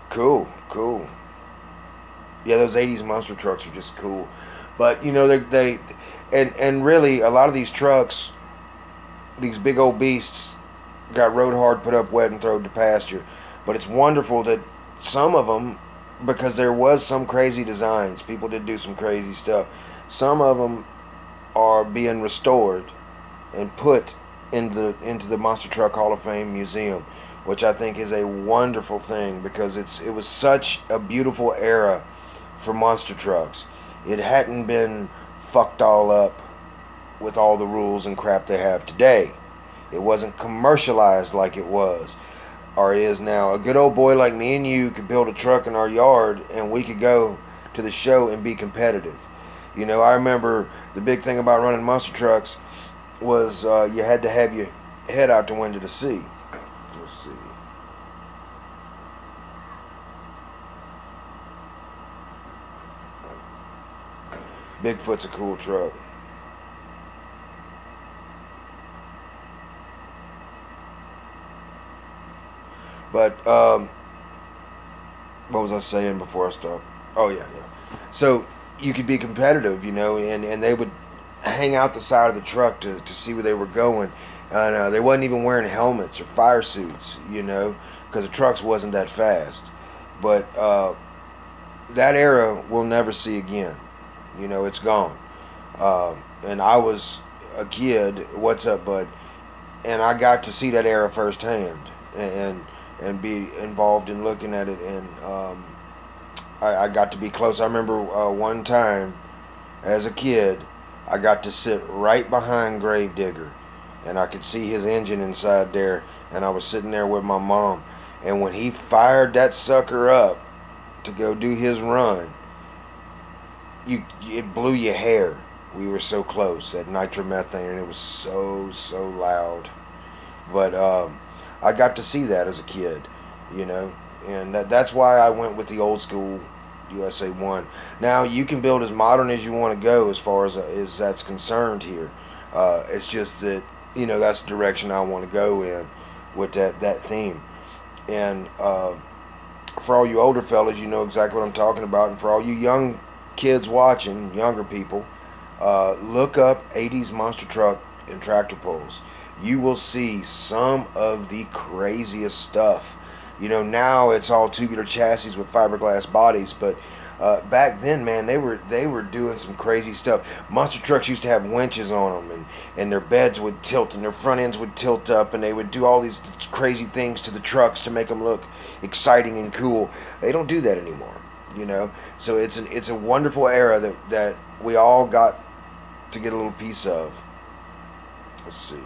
Cool. Yeah, those 80s monster trucks are just cool. But you know, and really a lot of these trucks, these big old beasts, got rode hard, put up wet, and thrown to pasture. But it's wonderful that some of them, because there was some crazy designs, people did do some crazy stuff. Some of them are being restored and put into the Monster Truck Hall of Fame Museum, which I think is a wonderful thing because it was such a beautiful era for monster trucks. It hadn't been fucked all up with all the rules and crap they have today. It wasn't commercialized like it was or is now. A good old boy like me and you could build a truck in our yard and we could go to the show and be competitive. You know, I remember the big thing about running monster trucks was you had to have your head out the window to see. Let's see. Bigfoot's a cool truck. But what was I saying before I stopped? Oh yeah. So you could be competitive, you know, and they would hang out the side of the truck to see where they were going. And they wasn't even wearing helmets or fire suits, you know, because the trucks wasn't that fast. But that era we'll never see again. You know, it's gone. And I was a kid. What's up, bud? And I got to see that era firsthand, and be involved in looking at it. And I got to be close. I remember one time as a kid, I got to sit right behind Gravedigger, and I could see his engine inside there, and I was sitting there with my mom. And when he fired that sucker up to go do his run, it blew your hair. We were so close at nitromethane, and it was so loud. But I got to see that as a kid, you know, and that's why I went with the old school USA 1. Now you can build as modern as you want to go as far as that's concerned here. It's just that, you know, that's the direction I want to go in with that theme. And for all you older fellas, you know exactly what I'm talking about. And for all you young kids watching, younger people, look up 80s monster truck and tractor pulls. You will see some of the craziest stuff. You know, now it's all tubular chassis with fiberglass bodies, but back then, man, they were doing some crazy stuff. Monster trucks used to have winches on them, and their beds would tilt, and their front ends would tilt up, and they would do all these crazy things to the trucks to make them look exciting and cool. They don't do that anymore, you know. So it's a wonderful era that we all got to get a little piece of. Let's see.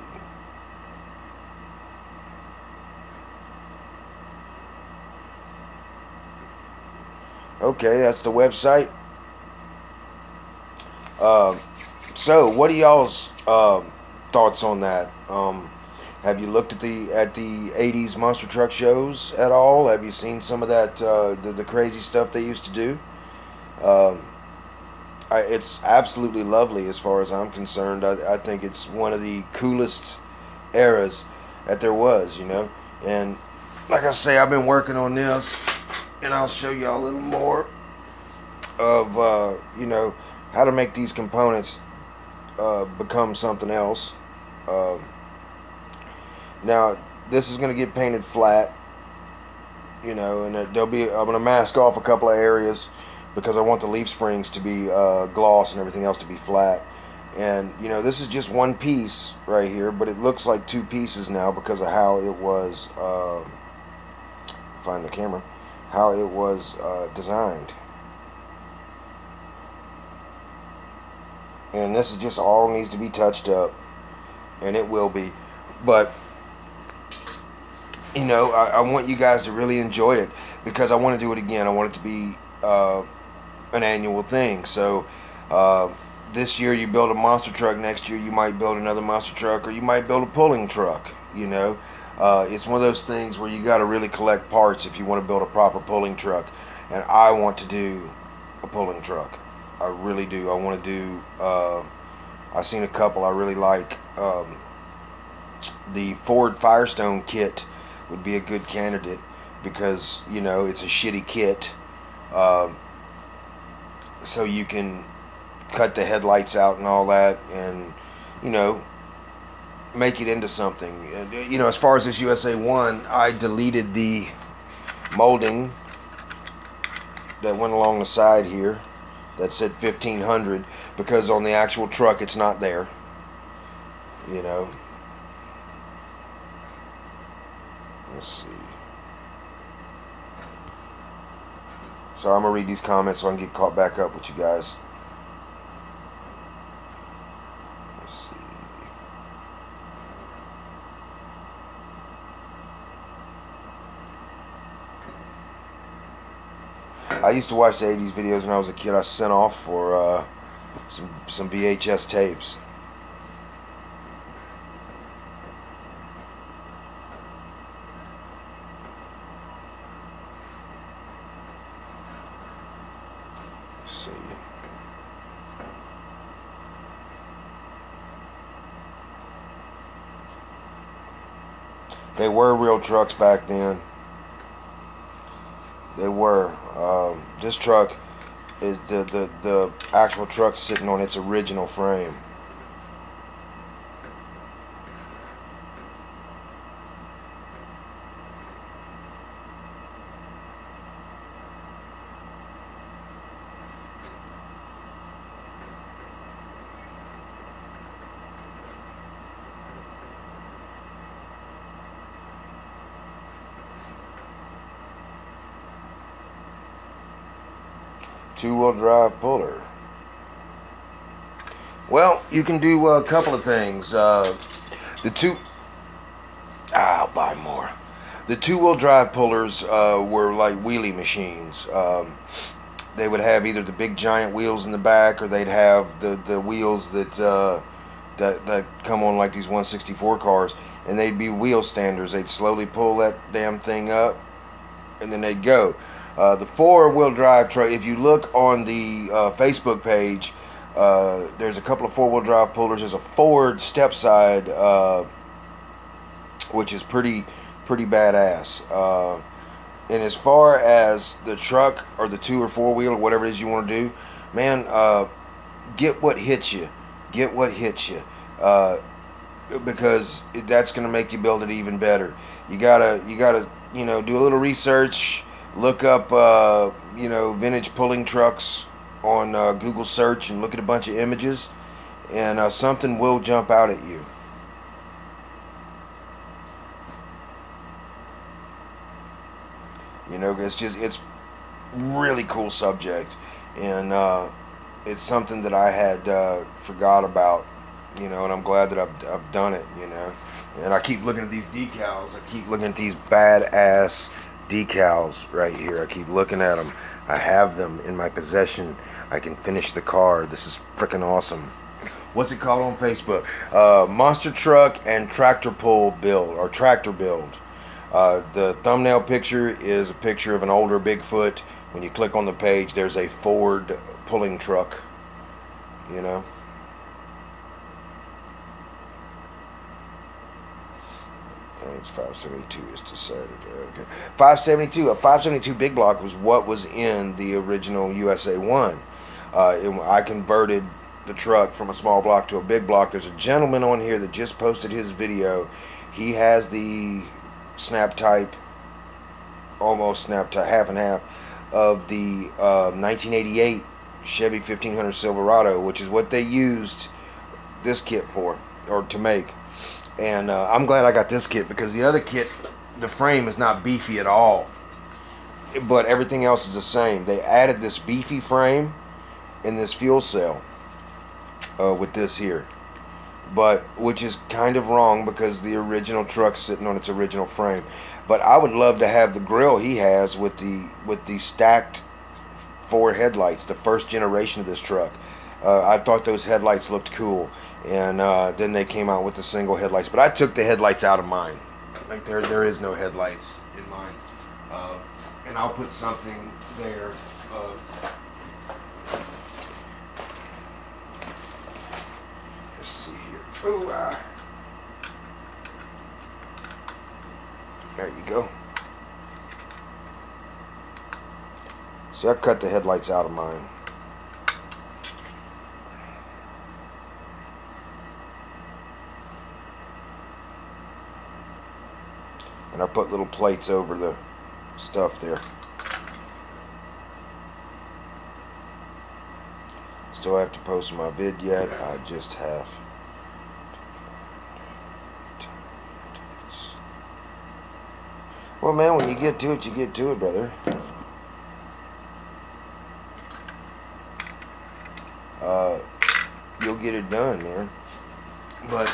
Okay, that's the website. So, what are y'all's thoughts on that? Have you looked at the 80s monster truck shows at all? Have you seen some of that the crazy stuff they used to do? It's absolutely lovely as far as I'm concerned. I think it's one of the coolest eras that there was, you know. And like I say, I've been working on this, and I'll show y'all a little more of, you know, how to make these components become something else. Now, this is going to get painted flat, you know, and I'm going to mask off a couple of areas because I want the leaf springs to be gloss and everything else to be flat. And, you know, this is just one piece right here, but it looks like two pieces now because of how it was, find the camera, how it was designed. And this is just all needs to be touched up, and it will be. But, you know, I want you guys to really enjoy it because I want to do it again. I want it to be an annual thing. So this year you build a monster truck, next year you might build another monster truck, or you might build a pulling truck, you know. It's one of those things where you got to really collect parts if you want to build a proper pulling truck. And I want to do a pulling truck. I really do. I want to do, I've seen a couple I really like. The Ford Firestone kit would be a good candidate because, you know, it's a shitty kit. So you can cut the headlights out and all that, and, you know, make it into something. And, you know, as far as this USA 1, I deleted the molding that went along the side here that said 1500 because on the actual truck it's not there, you know. Let's see. So I'm gonna read these comments so I can get caught back up with you guys. Let's see. I used to watch the 80s videos when I was a kid. I sent off for some VHS tapes. Let's see. They were real trucks back then. They were. This truck is the actual truck sitting on its original frame. Two-wheel drive puller. Well, you can do a couple of things. I'll buy more. The two-wheel drive pullers were like wheelie machines. they would have either the big giant wheels in the back, or they'd have the wheels that that come on like these 164 cars, and they'd be wheel standers. They'd slowly pull that damn thing up, and then they'd go. The four-wheel drive truck, if you look on the Facebook page, there's a couple of four-wheel drive pullers. There's a Ford step-side, which is pretty badass. And as far as the truck or the two or four wheel or whatever it is you want to do, man, get what hits you. Get what hits you. Because that's going to make you build it even better. You gotta, you know, do a little research. Look up, you know, vintage pulling trucks on Google search and look at a bunch of images, and something will jump out at you. You know, it's really cool subject, and it's something that I had forgot about, you know, and I'm glad that I've done it, you know. And I keep looking at these decals. I keep looking at these badass decals right here. I keep looking at them. I have them in my possession. I can finish the car. This is freaking awesome. What's it called on Facebook? Monster Truck and Tractor Pull Build, or Tractor Build. The thumbnail picture is a picture of an older Bigfoot. When you click on the page, there's a Ford pulling truck, you know. I think it's 572 is decided. Okay, 572. A 572 big block was what was in the original USA 1. I converted the truck from a small block to a big block. There's a gentleman on here that just posted his video. He has the snap type, almost snap type, half and half of the 1988 Chevy 1500 Silverado, which is what they used this kit for, or to make. And I'm glad I got this kit, because the other kit, the frame is not beefy at all, but everything else is the same. They added this beefy frame in this fuel cell with this here, but which is kind of wrong, because the original truck's sitting on its original frame. But I would love to have the grill he has with the stacked 4 headlights, the first generation of this truck. I thought those headlights looked cool, and then they came out with the single headlights. But I took the headlights out of mine. Like there is no headlights in mine, and I'll put something there. Let's see here. Ooh, there you go. See, I cut the headlights out of mine. And I put little plates over the stuff there. Still have to post my vid yet. I just have. Well, man, when you get to it, you get to it, brother. You'll get it done, man. But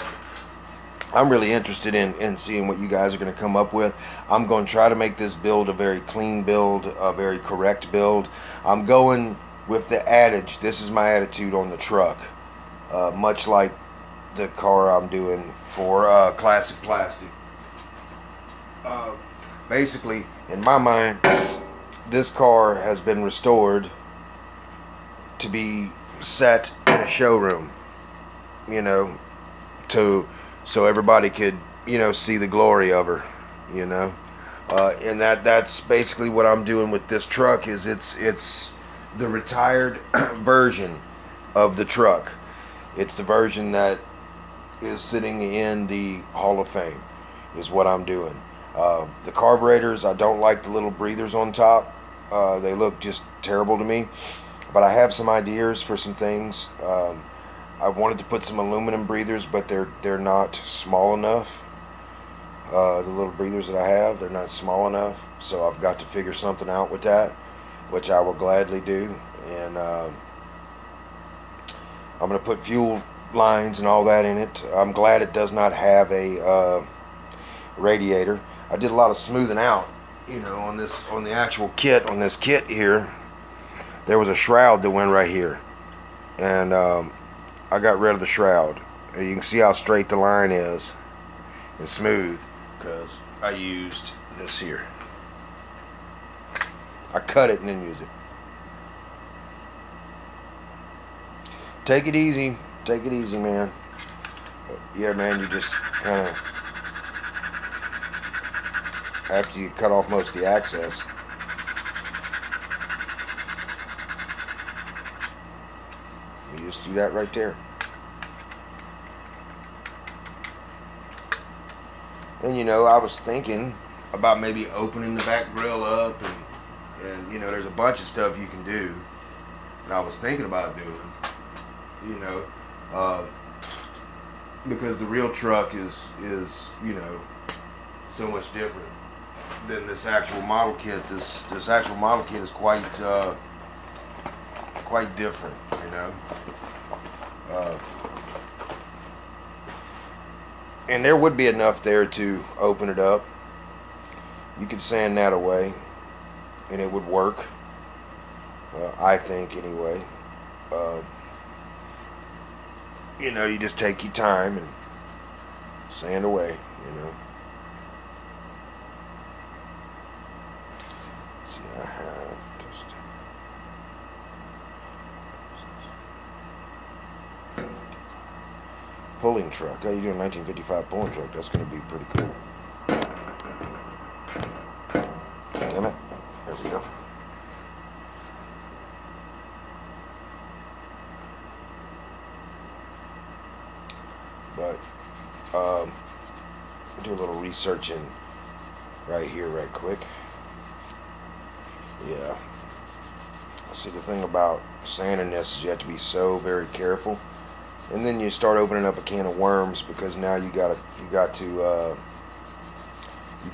I'm really interested in seeing what you guys are going to come up with. I'm going to try to make this build a very clean build, a very correct build. I'm going with the adage, this is my attitude on the truck, much like the car I'm doing for Classic Plastic. Basically, in my mind, this car has been restored to be set in a showroom, you know, so everybody could, you know, see the glory of her, you know. And that's basically what I'm doing with this truck. Is it's the retired version of the truck. It's the version that is sitting in the Hall of Fame, is what I'm doing. The carburetors, I don't like the little breathers on top. They look just terrible to me. But I have some ideas for some things. I wanted to put some aluminum breathers, but they're not small enough. The little breathers that I have, they're not small enough. So I've got to figure something out with that, which I will gladly do. And I'm going to put fuel lines and all that in it. I'm glad it does not have a radiator. I did a lot of smoothing out, you know, on the actual kit, on this kit here. there was a shroud that went right here, and I got rid of the shroud. And you can see how straight the line is and smooth because I used this here. I cut it and then used it. Take it easy, man. But yeah, man, you just kind of, after you cut off most of the access, you just do that right there. And you know, I was thinking about maybe opening the back grill up, and you know, there's a bunch of stuff you can do that I was thinking about doing, you know, because the real truck is you know, so much different than this actual model kit. This actual model kit is quite different, you know. And there would be enough there to open it up. You could sand that away and it would work, I think anyway. You know, you just take your time and sand away, you know. See, I have just pulling truck. Oh, you do a 1955 pulling truck. That's going to be pretty cool. Damn it. There's we go. But do a little researching right here, right quick. Yeah. See, the thing about sanding this is you have to be so very careful. And then you start opening up a can of worms because now you got to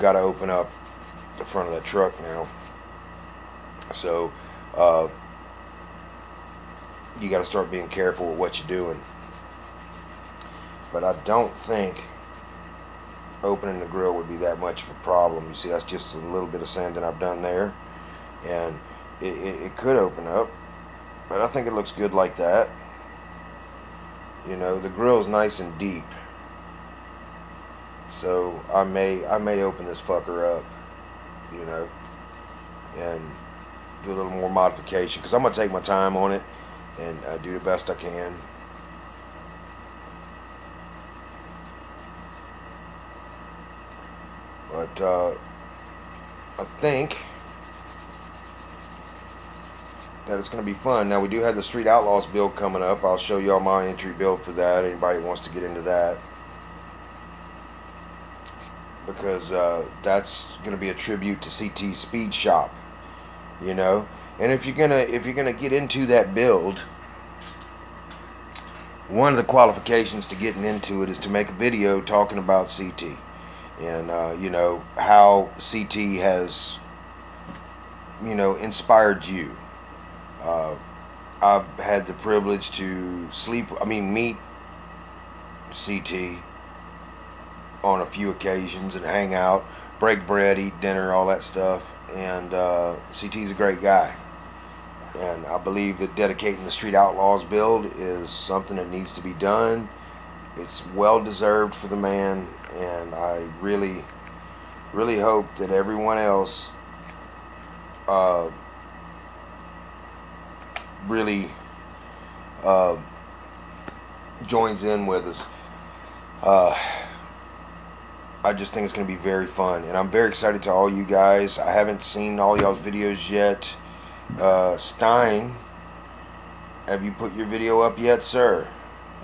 open up the front of that truck now. So you got to start being careful with what you're doing. But I don't think opening the grill would be that much of a problem. You see, that's just a little bit of sanding I've done there, and it could open up, but I think it looks good like that. You know, the grill's nice and deep, so I may open this fucker up, you know, and do a little more modification because I'm gonna take my time on it and do the best I can. But I think that it's going to be fun. Now, we do have the Street Outlaws build coming up. I'll show you all my entry build for that. Anybody wants to get into that, because that's going to be a tribute to CT Speed Shop, you know. And if you're gonna get into that build, one of the qualifications to getting into it is to make a video talking about CT. And you know, how CT has, you know, inspired you. I've had the privilege to meet CT on a few occasions and hang out, break bread, eat dinner, all that stuff. And CT's a great guy. And I believe that dedicating the Street Outlaws build is something that needs to be done. It's well deserved for the man, and I really, really hope that everyone else really joins in with us. I just think it's going to be very fun, and I'm very excited to all you guys. I haven't seen all y'all's videos yet. Stein, have you put your video up yet, sir?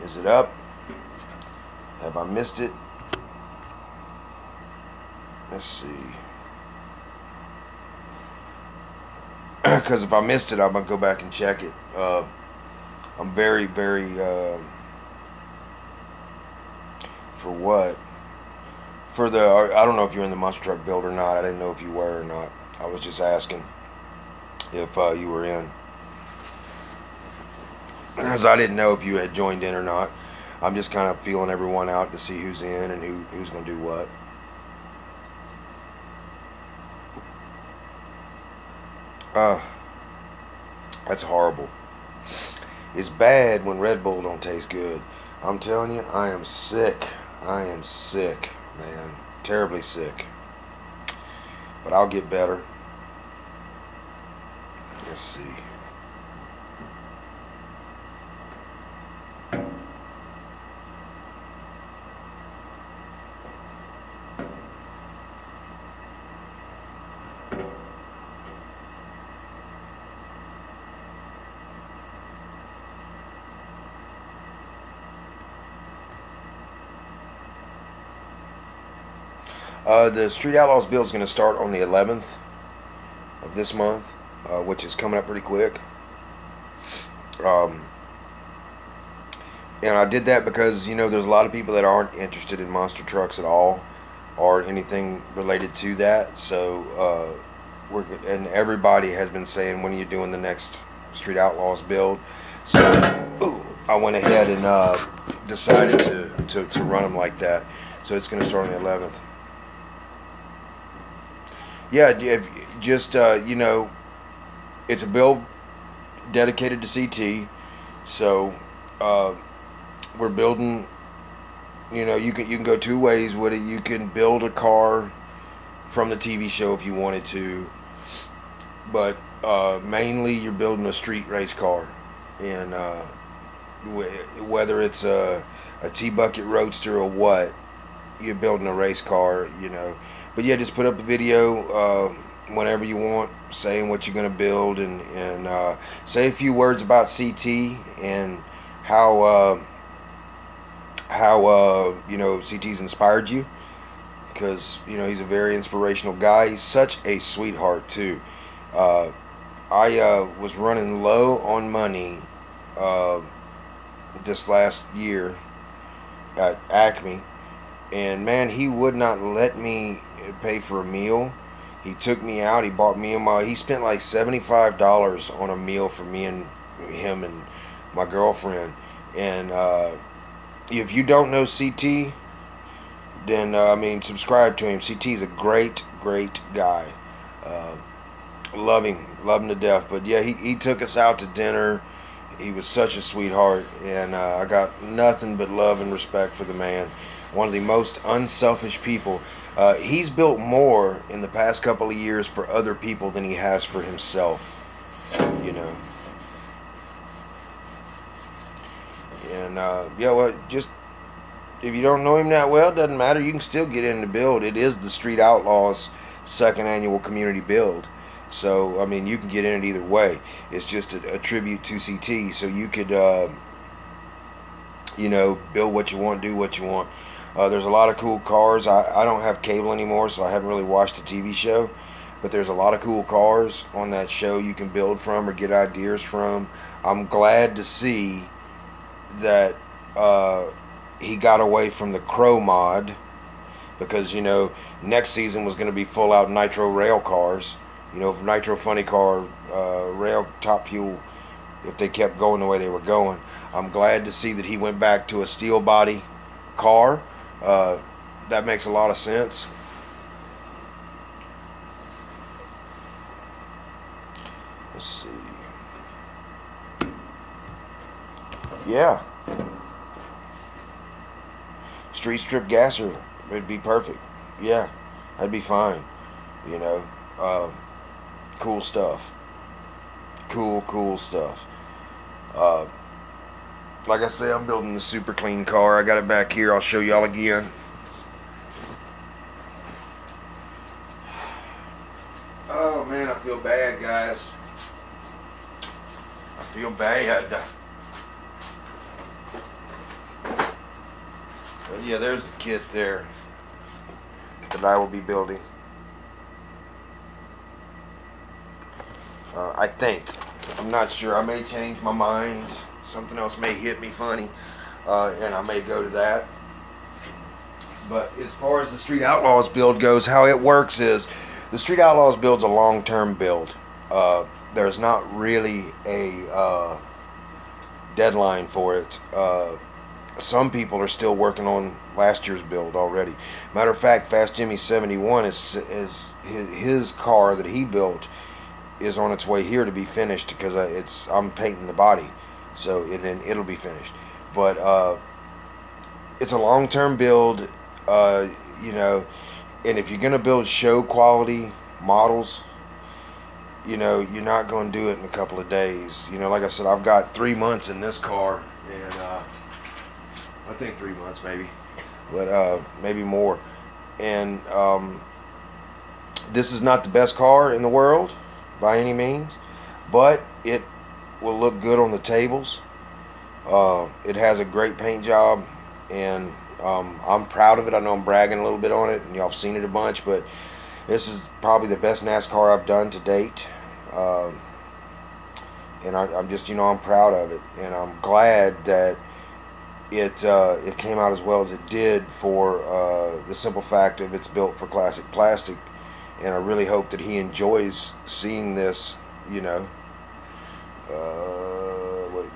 Is it up? Have I missed it? Let's see. Because if I missed it, I'm going to go back and check it. I'm very, very, for what? For the, I don't know if you're in the monster truck build or not. I didn't know if you were or not. I was just asking if you were in. Because I didn't know if you had joined in or not. I'm just kind of feeling everyone out to see who's in and who's going to do what. That's horrible. It's bad when Red Bull don't taste good. I'm telling you, I am sick. I am sick, man. Terribly sick. But I'll get better. Let's see. The Street Outlaws build is going to start on the 11th of this month, which is coming up pretty quick. And I did that because, there's a lot of people that aren't interested in monster trucks at all or anything related to that. So and everybody has been saying, when are you doing the next Street Outlaws build? So I went ahead and decided to run them like that. So it's going to start on the 11th. Yeah, just, it's a build dedicated to CT. So we're building, you can go two ways with it. You can build a car from the TV show if you wanted to, but mainly you're building a street race car. And whether it's a T-Bucket Roadster or what, you're building a race car, But yeah, just put up a video whenever you want, saying what you're going to build, and say a few words about CT and how CT's inspired you, because he's a very inspirational guy. He's such a sweetheart too. I was running low on money this last year at Acme, and man, he would not let me pay for a meal. He took me out. He bought me he spent like $75 on a meal for me and him and my girlfriend. And if you don't know CT, then subscribe to him. CT's a great guy. Love him to death. But yeah, he took us out to dinner. He was such a sweetheart, and I got nothing but love and respect for the man. One of the most unselfish people. He's built more in the past couple of years for other people than he has for himself, And just if you don't know him that well, it doesn't matter. You can still get in the build. It is the Street Outlaws' second annual community build. So, you can get in it either way. It's just a tribute to CT. So you could, build what you want, do what you want. There's a lot of cool cars. I don't have cable anymore, so I haven't really watched the TV show. But there's a lot of cool cars on that show you can build from or get ideas from. I'm glad to see that he got away from the Crow mod, because, next season was going to be full-out Nitro rail cars. Nitro Funny Car, rail top fuel, if they kept going the way they were going. I'm glad to see that he went back to a steel body car. That makes a lot of sense. Let's see. Yeah. Street strip gasser would be perfect. Yeah, that'd be fine. Cool stuff. Cool stuff. Like I say, I'm building the super clean car. I got it back here. I'll show y'all again. Oh man, I feel bad, guys. I feel bad. But yeah, there's the kit there that I will be building. I think. I'm not sure. I may change my mind. Something else may hit me funny, and I may go to that. But as far as the Street Outlaws build goes, how it works is the Street Outlaws build's a long-term build. There's not really a deadline for it. Some people are still working on last year's build already. Matter of fact, Fast Jimmy 71 is his car that he built is on its way here to be finished because I'm painting the body, so and then it'll be finished. But it's a long-term build, you know, and if you're gonna build show quality models, you know, you're not gonna do it in a couple of days. You know, like I said, I've got 3 months in this car, and I think 3 months maybe, but maybe more. And this is not the best car in the world by any means, but it will look good on the tables. It has a great paint job, and I'm proud of it. I know I'm bragging a little bit on it, and y'all have seen it a bunch, but this is probably the best NASCAR I've done to date. And I'm just, you know, I'm proud of it, and I'm glad that it came out as well as it did for the simple fact of it's built for classic plastic. And I really hope that he enjoys seeing this, you know.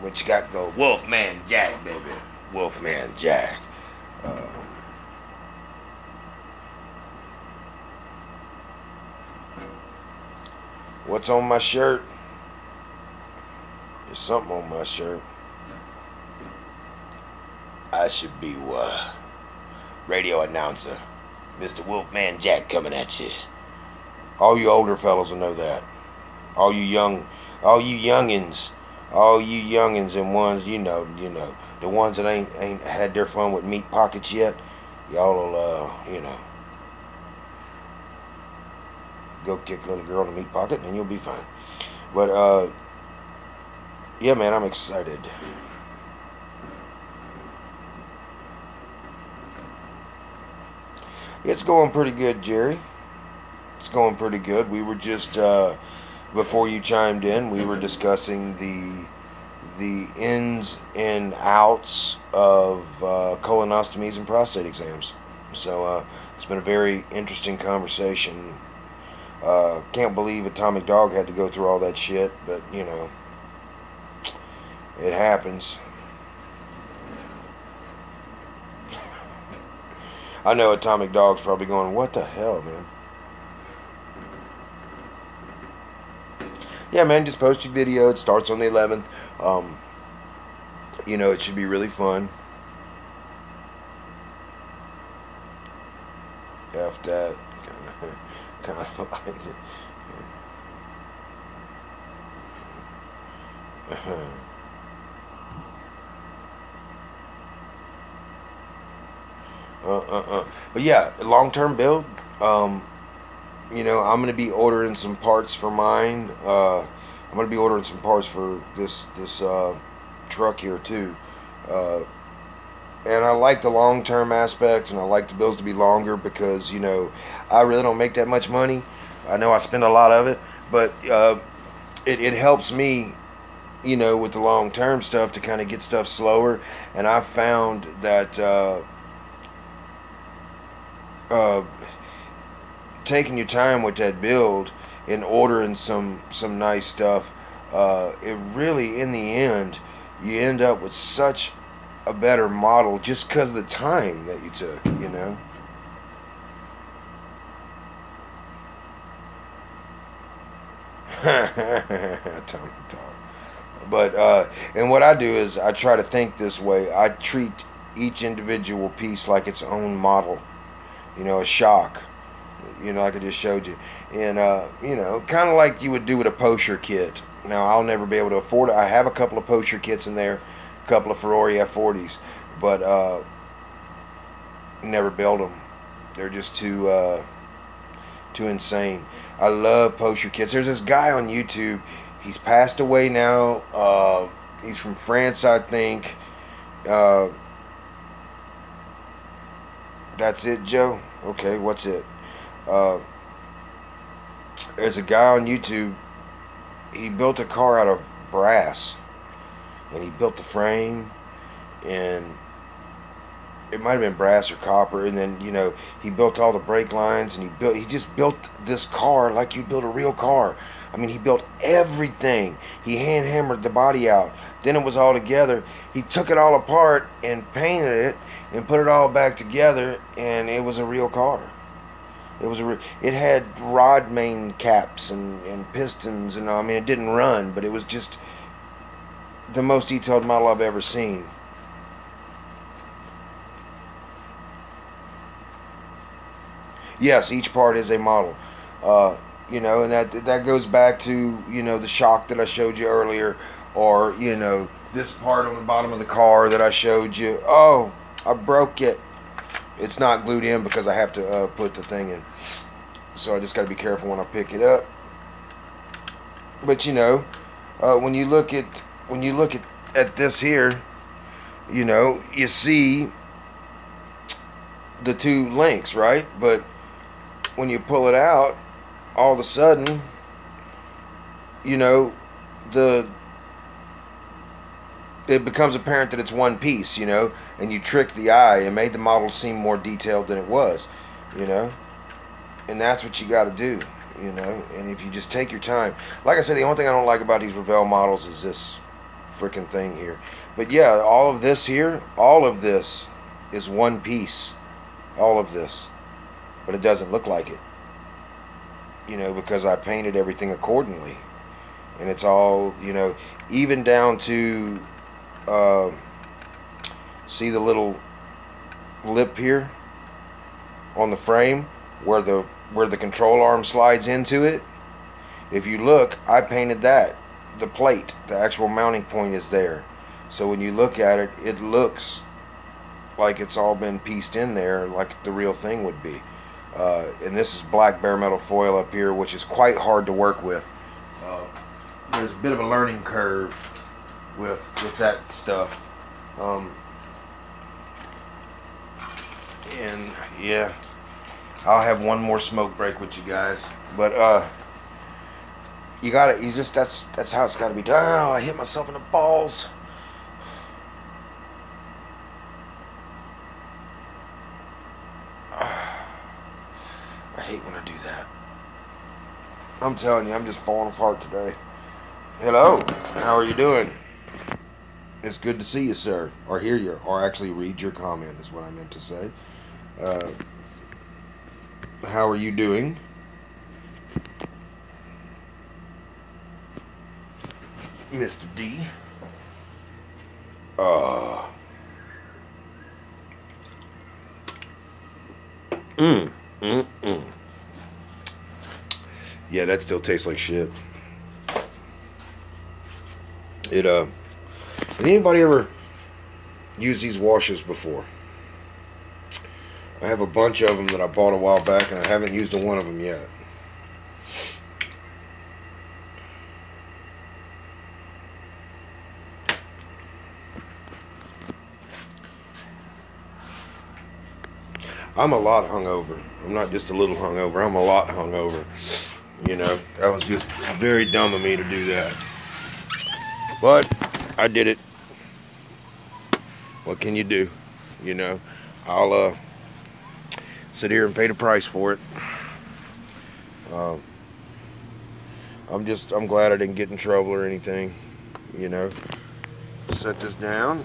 What you got go? Wolfman Jack, baby. Wolfman Jack. What's on my shirt? There's something on my shirt. I should be radio announcer. Mr. Wolfman Jack coming at you. All you older fellas will know that. All you youngins and ones, you know, the ones that ain't had their fun with meat pockets yet, y'all will, you know, go kick a little girl in the meat pocket and you'll be fine. But, yeah, man, I'm excited. It's going pretty good, Jerry. It's going pretty good. We were just, before you chimed in, we were discussing the ins and outs of colonostomies and prostate exams. So it's been a very interesting conversation. Can't believe Atomic Dog had to go through all that shit, but, you know, it happens. I know Atomic Dog's probably going, what the hell, man? Yeah, man, just post your video. It starts on the 11th. You know, it should be really fun. F that. Kind of like it. But yeah, long-term build. You know, I'm gonna be ordering some parts for mine. I'm gonna be ordering some parts for this truck here too. And I like the long-term aspects, and I like the builds to be longer because, you know, I really don't make that much money. I know I spend a lot of it, but it helps me, you know, with the long-term stuff to kind of get stuff slower. And I've found that taking your time with that build and ordering some nice stuff, it really, in the end, you end up with such a better model just because of the time that you took, you know. But and what I do is I try to think this way. I treat each individual piece like its own model, you know, a shock, you know, like I just showed you. And you know, kind of like you would do with a Porsche kit. Now, I'll never be able to afford it. I have a couple of Porsche kits in there, a couple of Ferrari F40s, but never build them. They're just too insane. I love Porsche kits. There's this guy on YouTube. He's passed away now. He's from France, I think. That's it, Joe? Okay, what's it? There's a guy on YouTube. He built a car out of brass, and he built the frame, and it might have been brass or copper, and then, you know, he built all the brake lines, and he just built this car like you build a real car. I mean, he built everything. He hand hammered the body out. Then it was all together. He took it all apart and painted it and put it all back together, and it was a real car. It had rod main caps and pistons, and I mean, it didn't run, but it was just the most detailed model I've ever seen. Yes, each part is a model. You know, and that goes back to, you know, the shock that I showed you earlier, or, you know, this part on the bottom of the car that I showed you. Oh, I broke it. It's not glued in because I have to put the thing in, so I just got to be careful when I pick it up. But you know, when you look at this here, you know, you see the two links, right? But when you pull it out, all of a sudden, you know, it becomes apparent that it's one piece, you know, and you trick the eye and made the model seem more detailed than it was, you know, and that's what you got to do, you know. And if you just take your time, like I said, the only thing I don't like about these Revell models is this freaking thing here. But yeah, all of this here, all of this is one piece, all of this, but it doesn't look like it, you know, because I painted everything accordingly. And it's all, you know, even down to see the little lip here on the frame where the control arm slides into it. If you look, I painted that. The plate, the actual mounting point is there. So when you look at it, it looks like it's all been pieced in there like the real thing would be. And this is black bare metal foil up here, which is quite hard to work with. There's a bit of a learning curve with that stuff. And yeah, I'll have one more smoke break with you guys. But that's how it's gotta be done. Oh, I hit myself in the balls. I hate when I do that. I'm telling you, I'm just falling apart today. Hello, how are you doing? It's good to see you, sir, or hear you, or actually read your comment is what I meant to say. How are you doing? Mr. D. Yeah, that still tastes like shit. Did anybody ever use these washes before? I have a bunch of them that I bought a while back, and I haven't used one of them yet. I'm a lot hungover. I'm not just a little hungover. I'm a lot hungover. You know, that was just very dumb of me to do that. But I did it. What can you do? You know, I'll sit here and pay the price for it. I'm glad I didn't get in trouble or anything. You know, set this down.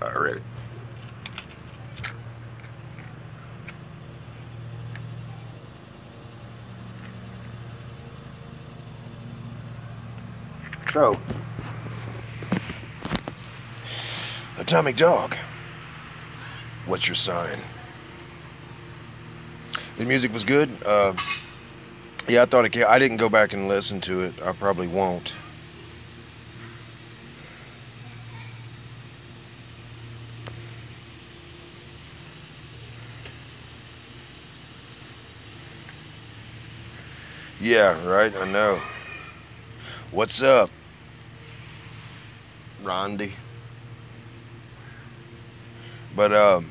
All right. So, Atomic Dog, what's your sign? The music was good. Yeah, I thought I didn't go back and listen to it. I probably won't. Yeah, right, I know. What's up, Rondi? But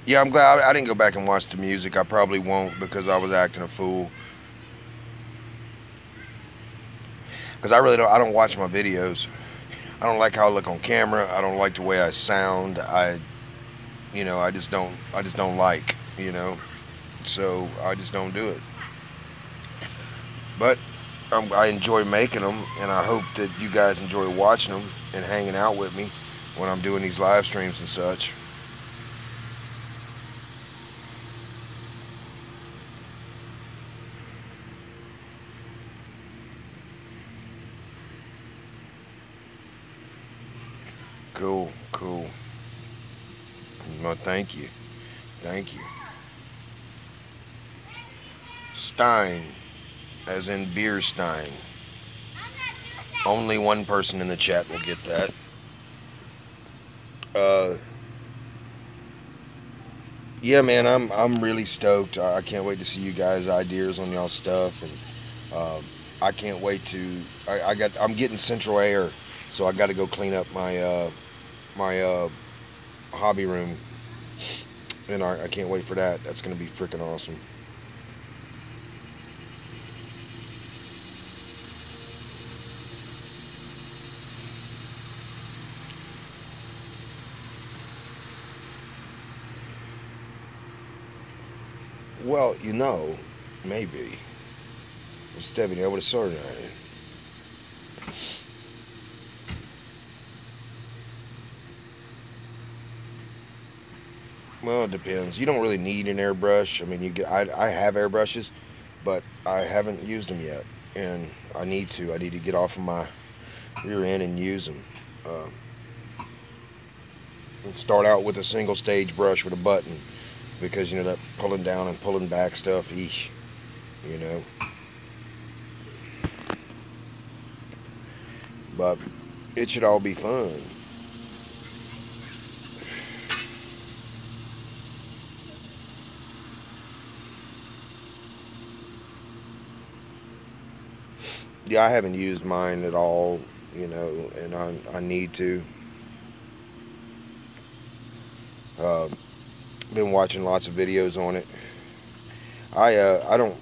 yeah, I'm glad I didn't go back and watch the music. I probably won't because I was acting a fool. Because I don't watch my videos. I don't like how I look on camera. I don't like the way I sound. You know, I just don't like, you know, so I just don't do it. But I enjoy making them, and I hope that you guys enjoy watching them and hanging out with me when I'm doing these live streams and such. Cool, cool. Well, thank you. Thank you. Stein, as in beer stein. Only one person in the chat will get that. Yeah, man, I'm really stoked. I can't wait to see you guys' ideas on y'all stuff, and I can't wait to. I'm getting central air, so I got to go clean up my hobby room, and I can't wait for that. That's gonna be freaking awesome. Well, maybe. Stephanie, I would have sorted it. Well, it depends. You don't really need an airbrush. I mean, you get. I have airbrushes, but I haven't used them yet, and I need to. I need to get off of my rear end and use them. And start out with a single stage brush with a button, because that pulling down and pulling back stuff. Eesh, you know. But it should all be fun. Yeah, I haven't used mine at all, and I need to. Been watching lots of videos on it. I don't,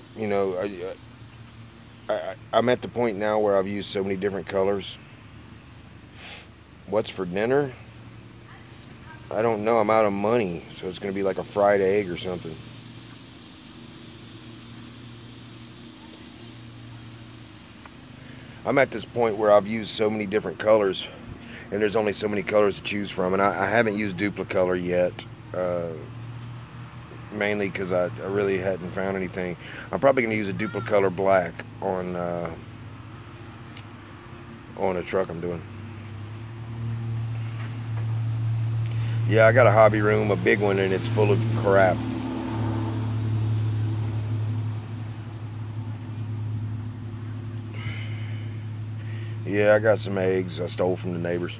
I'm at the point now where I've used so many different colors. What's for dinner? I don't know. I'm out of money, so it's going to be like a fried egg or something. I'm at this point where I've used so many different colors, and there's only so many colors to choose from, and I haven't used Duplicolor yet, mainly because I really hadn't found anything. I'm probably going to use a Duplicolor black on a truck I'm doing. Yeah, I got a hobby room, a big one, and it's full of crap. Yeah, I got some eggs I stole from the neighbors.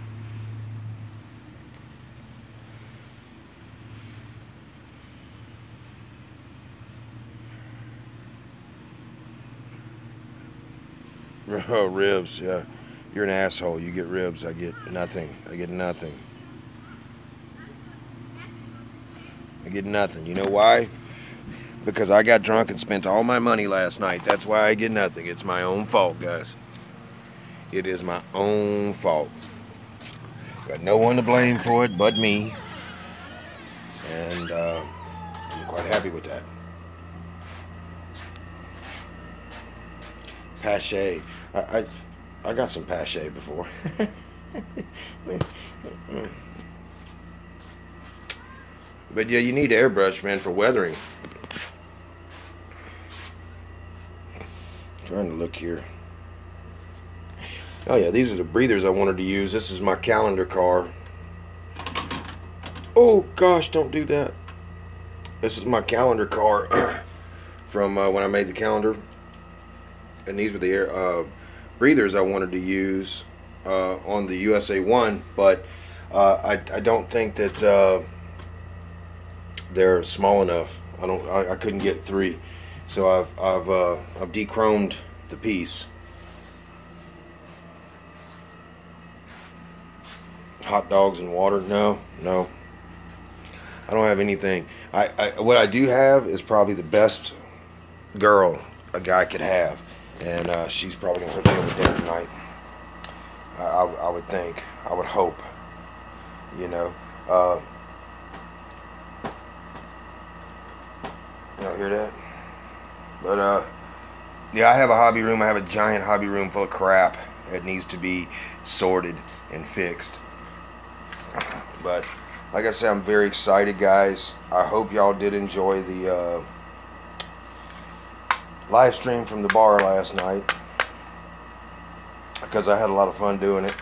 Oh, ribs, yeah. You're an asshole. You get ribs. I get nothing. I get nothing. I get nothing. You know why? Because I got drunk and spent all my money last night. That's why I get nothing. It's my own fault, guys. It is my own fault. Got no one to blame for it but me. And I'm quite happy with that. Pache. I got some Pache before. But yeah, you need airbrush, man, for weathering. Trying to look here. Oh yeah, these are the breathers I wanted to use. This is my calendar car. Oh gosh, don't do that. This is my calendar car from when I made the calendar. And these were the air breathers I wanted to use on the USA 1, but I don't think that they're small enough. I couldn't get 3, so I've de-chromed the piece. Hot dogs and water? No. I don't have anything. What I do have is probably the best girl a guy could have, and she's probably gonna cook me with dinner tonight. I would think. I would hope. You hear that? But yeah, I have a hobby room. I have a giant hobby room full of crap that needs to be sorted and fixed. But like I said, I'm very excited, guys. I hope y'all did enjoy the live stream from the bar last night, because I had a lot of fun doing it.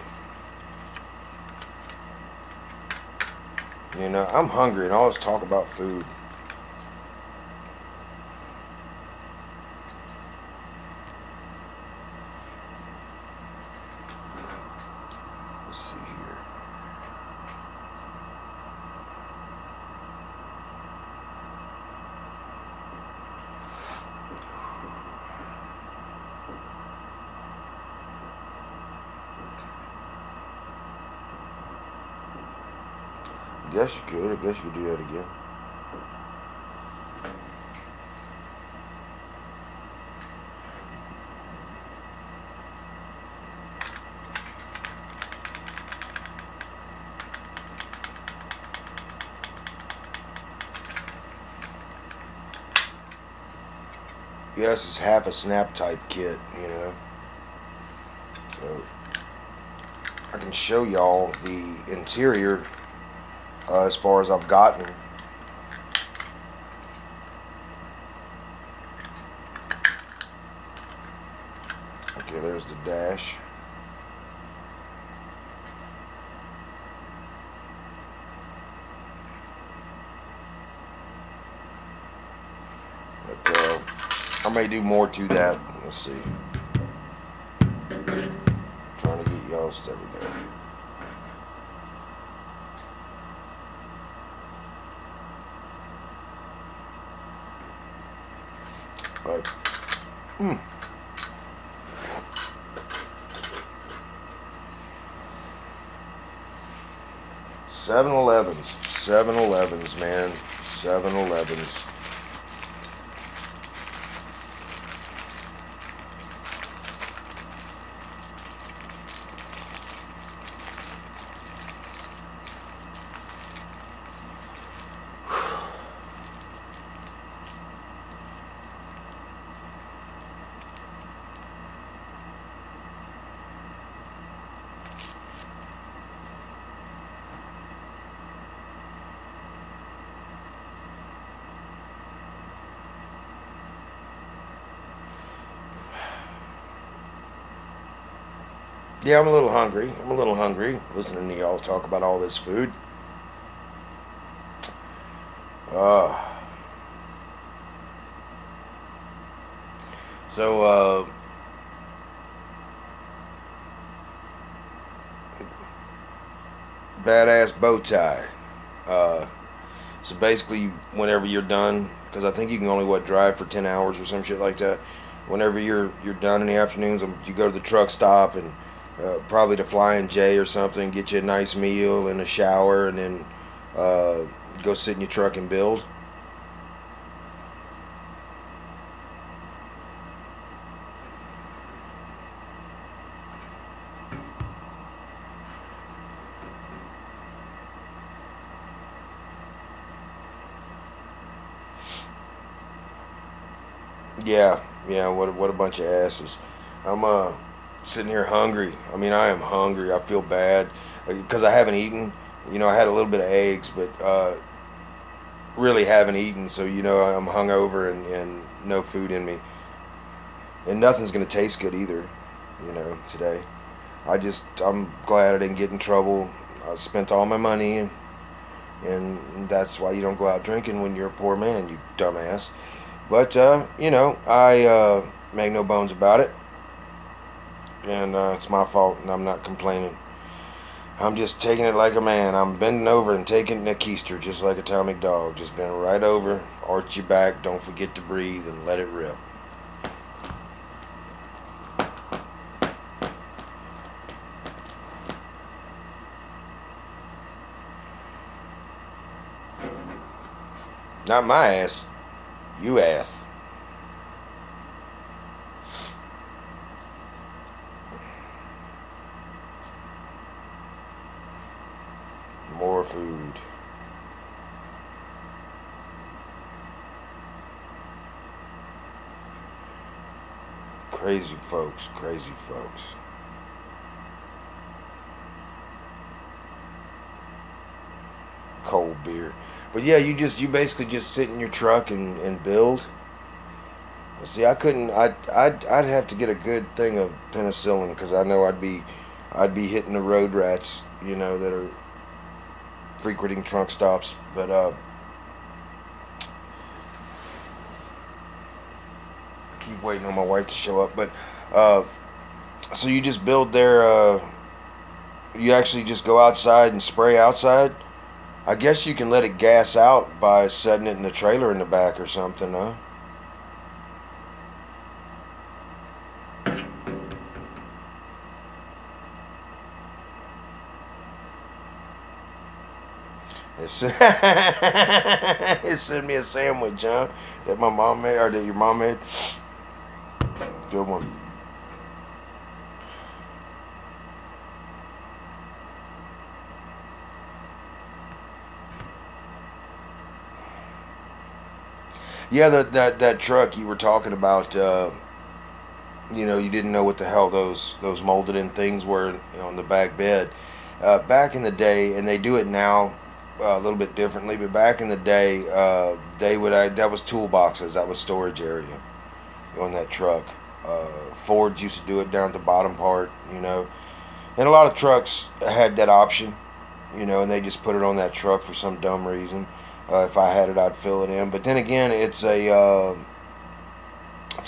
You know, I'm hungry and all this talk about food. Let's see here. I guess you could. I guess you could do that again. Yes, it's half a snap type kit, you know. So I can show y'all the interior as far as I've gotten. Okay, there's the dash. But I may do more to that. Let's see. Trying to get y'all stuff there. But 7-Elevens, 7-Elevens, man, 7-Elevens. Yeah, I'm a little hungry. I'm a little hungry listening to y'all talk about all this food. Uh, so, badass bow tie. So basically, whenever you're done, because I think you can only drive for 10 hours or some shit like that. Whenever you're done in the afternoons, you go to the truck stop and probably to Flying J or something, get you a nice meal and a shower, and then go sit in your truck and build. Yeah, yeah. What a bunch of asses. I'm sitting here hungry. I mean, I am hungry. I feel bad because I haven't eaten. You know, I had a little bit of eggs, but really haven't eaten. So you know, I'm hungover and no food in me, and nothing's gonna taste good either. You know, today. I'm glad I didn't get in trouble. I spent all my money, and that's why you don't go out drinking when you're a poor man, you dumbass. But you know, I make no bones about it, and it's my fault, and I'm not complaining. I'm just taking it like a man. I'm bending over and taking a keister just like a Atomic Dog. Just bend right over, arch your back, don't forget to breathe, and let it rip. Not my ass. You ass. More food. Crazy folks, crazy folks. Cold beer. But yeah, you basically just sit in your truck and build. See, I couldn't. I'd have to get a good thing of penicillin because I know I'd be hitting the road rats. You know that are frequenting truck stops. But keep waiting on my wife to show up. But so you just build there. You actually just go outside and spray outside. I guess you can let it gas out by setting it in the trailer in the back or something, huh? It sent me a sandwich, huh? That my mom made, or that your mom made. Good one. Yeah, that truck you were talking about. You didn't know what the hell those molded in things were on the back bed. Back in the day, and they do it now a little bit differently, but back in the day, they would that was toolboxes, that was storage area on that truck. Fords used to do it down at the bottom part, and a lot of trucks had that option, and they just put it on that truck for some dumb reason. If I had it, I'd fill it in. But then again, it's going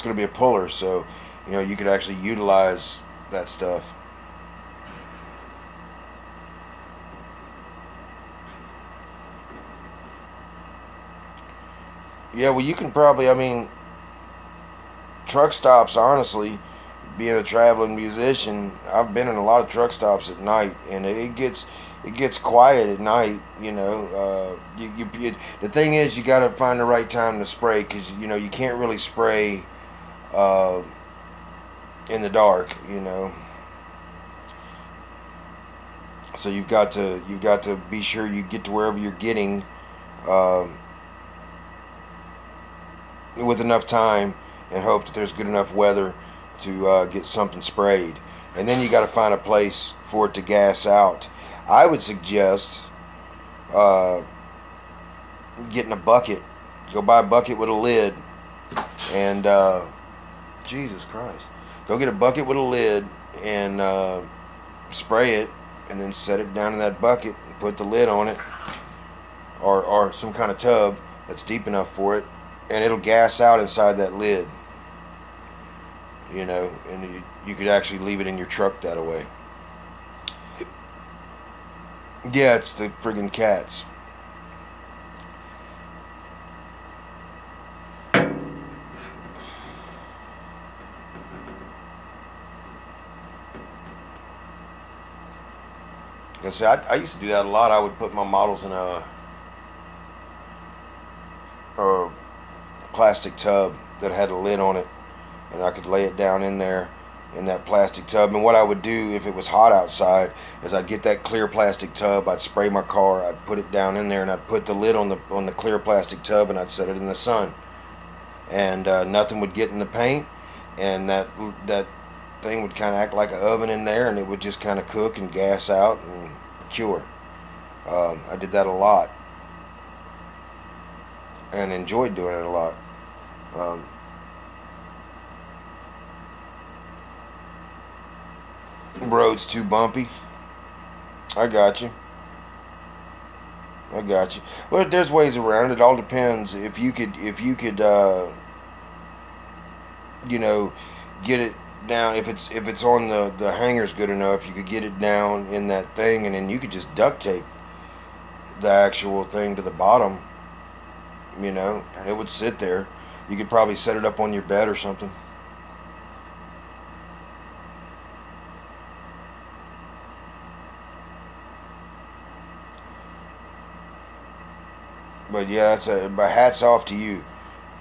to be a puller, so you could actually utilize that stuff. Yeah, well, you can probably, truck stops, honestly, being a traveling musician, I've been in a lot of truck stops at night, and it gets quiet at night. The thing is, you got to find the right time to spray, because you can't really spray in the dark. So you've got to be sure you get to wherever you're getting with enough time, and hope that there's good enough weather to get something sprayed. And then you got to find a place for it to gas out. I would suggest getting a bucket. Go buy a bucket with a lid, and Jesus Christ, go get a bucket with a lid and spray it, and then set it down in that bucket and put the lid on it, or some kind of tub that's deep enough for it, and it'll gas out inside that lid. And you could actually leave it in your truck that way. Yeah, it's the friggin' cats. I used to do that a lot. I would put my models in a plastic tub that had a lid on it, and I could lay it down in there in that plastic tub. And what I would do if it was hot outside is I'd get that clear plastic tub, I'd spray my car, I'd put it down in there, and I'd put the lid on the clear plastic tub, and I'd set it in the sun, and nothing would get in the paint, and that thing would kind of act like an oven in there, and it would just kind of cook and gas out and cure. I did that a lot and enjoyed doing it a lot. Road's too bumpy. I got you. Well, there's ways around it. All depends. If you could get it down. If it's on the hangers good enough, you could get it down in that thing, and then you could just duct tape the actual thing to the bottom. And it would sit there. You could probably set it up on your bed or something. But yeah, but hats off to you,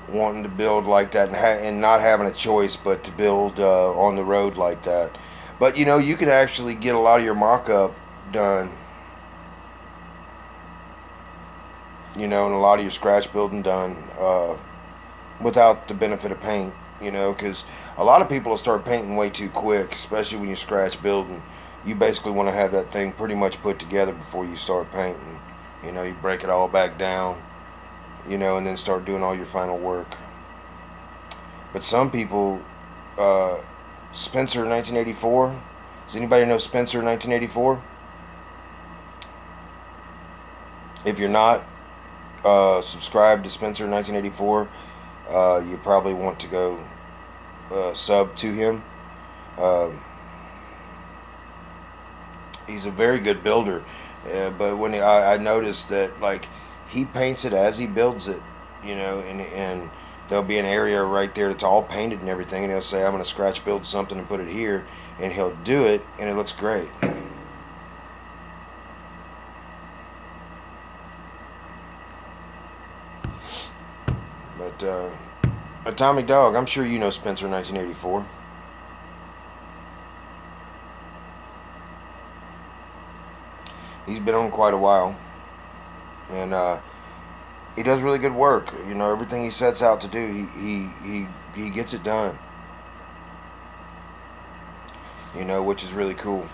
wanting to build like that, and not having a choice but to build on the road like that. But you could actually get a lot of your mock-up done, and a lot of your scratch building done without the benefit of paint, because a lot of people will start painting way too quick, especially when you're scratch building. You basically want to have that thing pretty much put together before you start painting. You break it all back down, and then start doing all your final work. But some people, Spencer 1984, does anybody know Spencer 1984? If you're not subscribed to Spencer 1984, you probably want to go sub to him. He's a very good builder, but when I noticed that, like, he paints it as he builds it, you know, and there'll be an area right there that's all painted and everything, and he'll say, I'm going to scratch build something and put it here, and he'll do it, and it looks great. But Atomic Dog, I'm sure you know Spencer 1984. He's been on quite a while, and he does really good work. You know, everything he sets out to do, he gets it done. You know, which is really cool.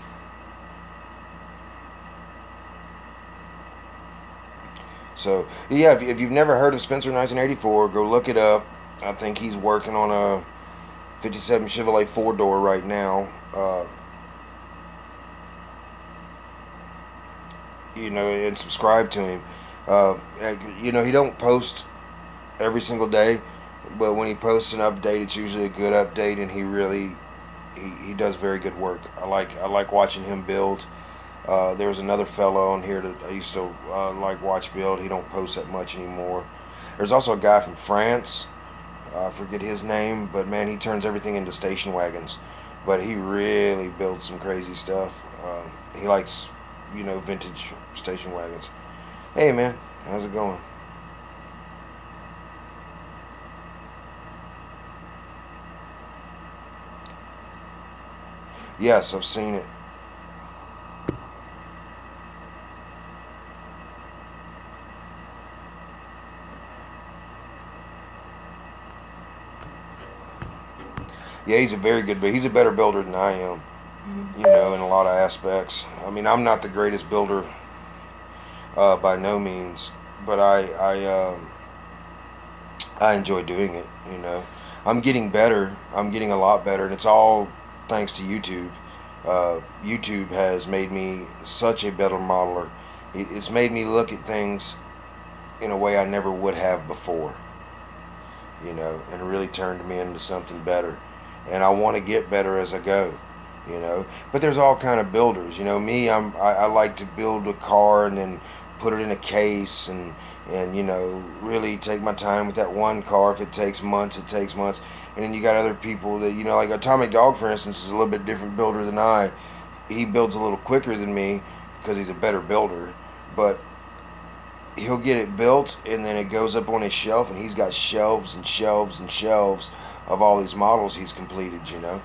So yeah, if you've never heard of Spencer 1984, go look it up. I think he's working on a 57 Chevrolet 4-door right now. You know, and subscribe to him. You know, he don't post every single day, but when he posts an update, it's usually a good update, and he does very good work. I like watching him build. There was another fellow on here that I used to like watch build. He don't post that much anymore. There's also a guy from France. I forget his name, but man, he turns everything into station wagons. But he really builds some crazy stuff. He likes, you know, vintage station wagons. Hey man, how's it going? Yes, I've seen it. Yeah, he's a very good builder. He's a better builder than I am, you know, in a lot of aspects. I mean, I'm not the greatest builder by no means, but I enjoy doing it, you know. I'm getting better. I'm getting a lot better, and it's all thanks to YouTube. YouTube has made me such a better modeler. It's made me look at things in a way I never would have before, you know, and really turned me into something better. And I want to get better as I go, you know. But there's all kind of builders, you know. Me, I like to build a car and then put it in a case and you know, really take my time with that one car. If it takes months, it takes months. And then you got other people that, you know, like Atomic Dog, for instance, is a little bit different builder than I. He builds a little quicker than me because he's a better builder, but he'll get it built and then it goes up on his shelf, and he's got shelves and shelves and shelves of all these models he's completed, you know.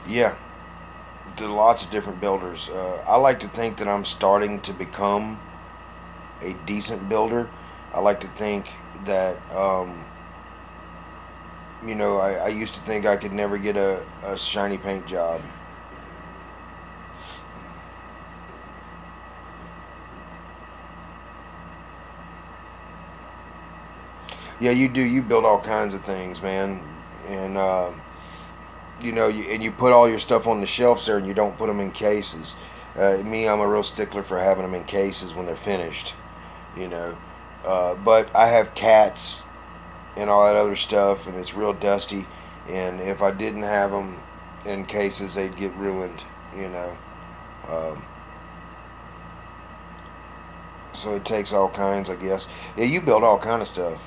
Yeah, there are lots of different builders. I like to think that I'm starting to become a decent builder. I like to think that, you know, I used to think I could never get a shiny paint job. Yeah, you do. You build all kinds of things, man, and you know, you put all your stuff on the shelves there, and you don't put them in cases. Me, I'm a real stickler for having them in cases when they're finished, you know. But I have cats and all that other stuff, and it's real dusty. And if I didn't have them in cases, they'd get ruined, you know. Um, so it takes all kinds, I guess. Yeah, you build all kind of stuff.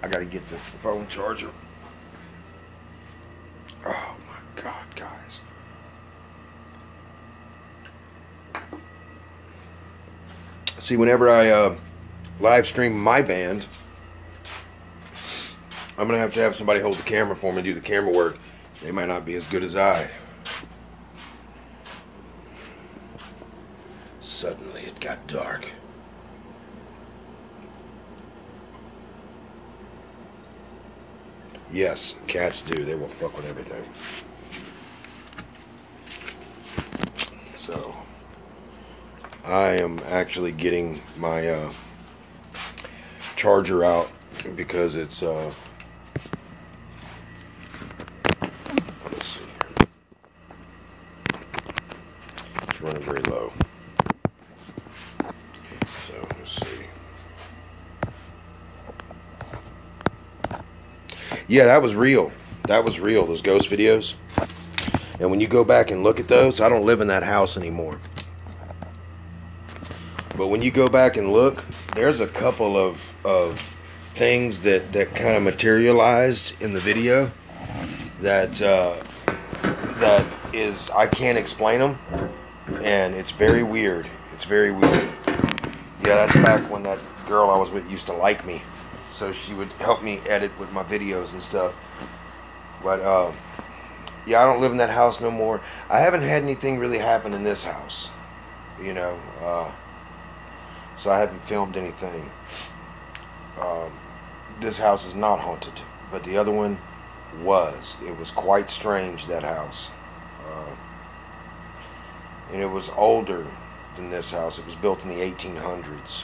I gotta get the phone charger. Oh my God, guys. See, whenever I live stream my band, I'm gonna have to have somebody hold the camera for me, do the camera work. They might not be as good as I. Suddenly it got dark. Yes, cats do. They will fuck with everything. So, I am actually getting my charger out because it's let's see here. It's running very low. So let's see. Yeah, that was real. That was real. Those ghost videos. And when you go back and look at those, I don't live in that house anymore. But when you go back and look, there's a couple of things that kind of materialized in the video that that is, I can't explain them, and it's very weird. It's very weird. Yeah, that's back when that girl I was with used to like me, so she would help me edit with my videos and stuff. But yeah, I don't live in that house no more. I haven't had anything really happen in this house, you know. So I haven't filmed anything. This house is not haunted, but the other one was. It was quite strange, that house. And it was older than this house. It was built in the 1800s.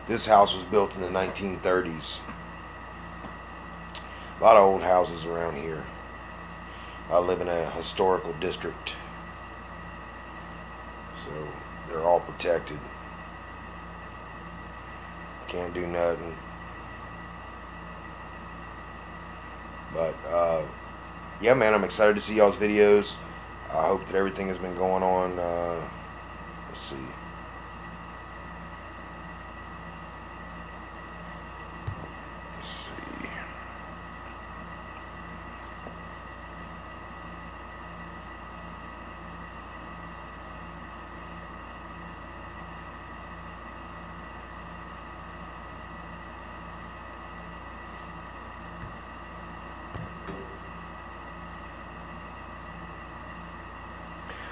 This house was built in the 1930s. A lot of old houses around here. I live in a historical district, so they're all protected. Can't do nothing. But yeah, man, I'm excited to see y'all's videos. I hope that everything has been going on. Let's see. Let's see.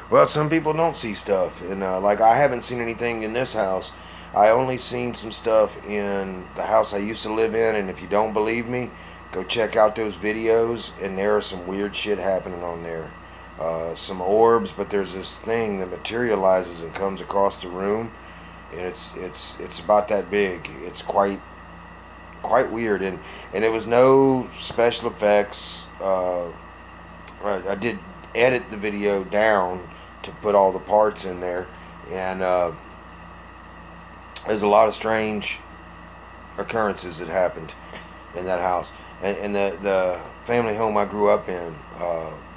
Well, some people don't see stuff, and like I haven't seen anything in this house. I only seen some stuff in the house I used to live in, and if you don't believe me, go check out those videos, and there are some weird shit happening on there. Some orbs, but there's this thing that materializes and comes across the room, and it's about that big. It's quite weird, and it was no special effects. I did edit the video down to put all the parts in there, and there's a lot of strange occurrences that happened in that house, and the family home I grew up in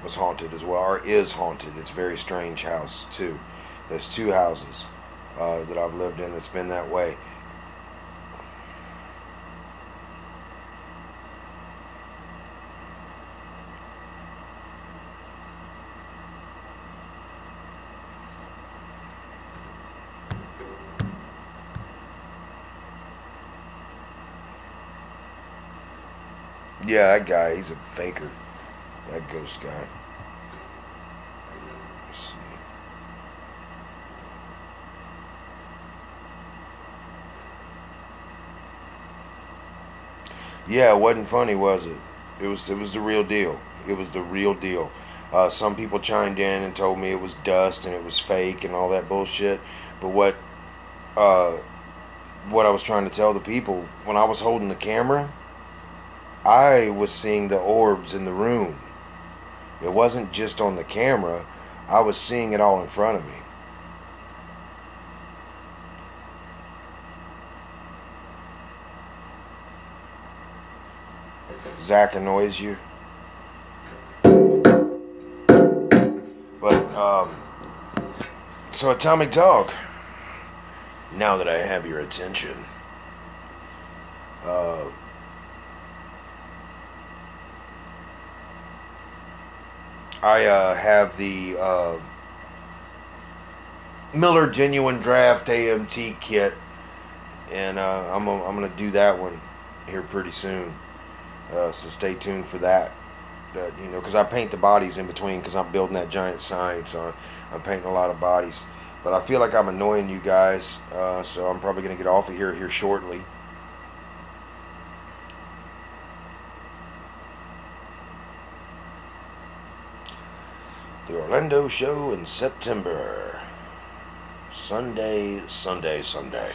was haunted as well, or is haunted. It's a very strange house too. There's two houses that I've lived in that's been that way. Yeah, that guy, he's a faker. That ghost guy. Let's see. Yeah, it wasn't funny, was it? It was the real deal. It was the real deal. Some people chimed in and told me it was dust and it was fake and all that bullshit. But uh, what I was trying to tell the people, when I was holding the camera, I was seeing the orbs in the room. It wasn't just on the camera. I was seeing it all in front of me. Zach annoys you. But, so Atomic Dog, now that I have your attention, I have the Miller Genuine Draft AMT kit, and I'm gonna do that one here pretty soon. So stay tuned for that. You know, because I paint the bodies in between, because I'm building that giant sign, so I'm painting a lot of bodies. But I feel like I'm annoying you guys, so I'm probably gonna get off of here shortly. The Orlando show in September. Sunday, Sunday, Sunday.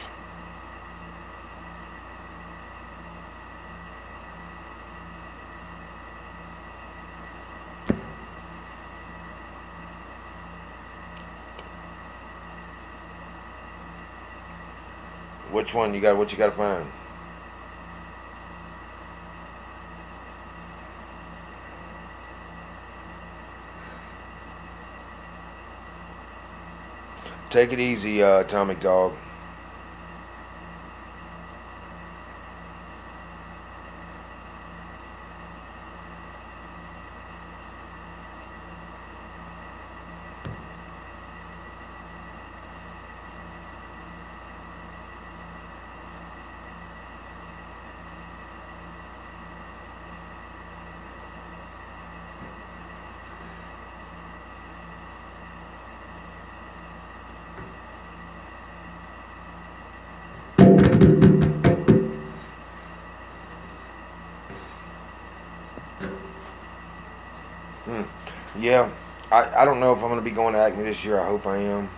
Which one you got? What you got to find? Take it easy, Atomic Dog. Yeah, I don't know if I'm going to be going to Acme this year. I hope I am.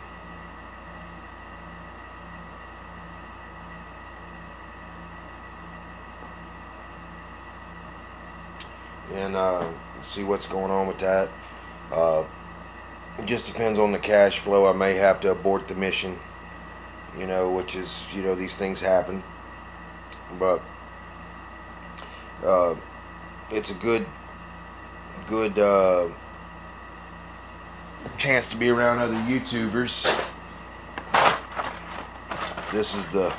And see what's going on with that. It just depends on the cash flow. I may have to abort the mission, which is, these things happen. But it's a good chance to be around other YouTubers. This is the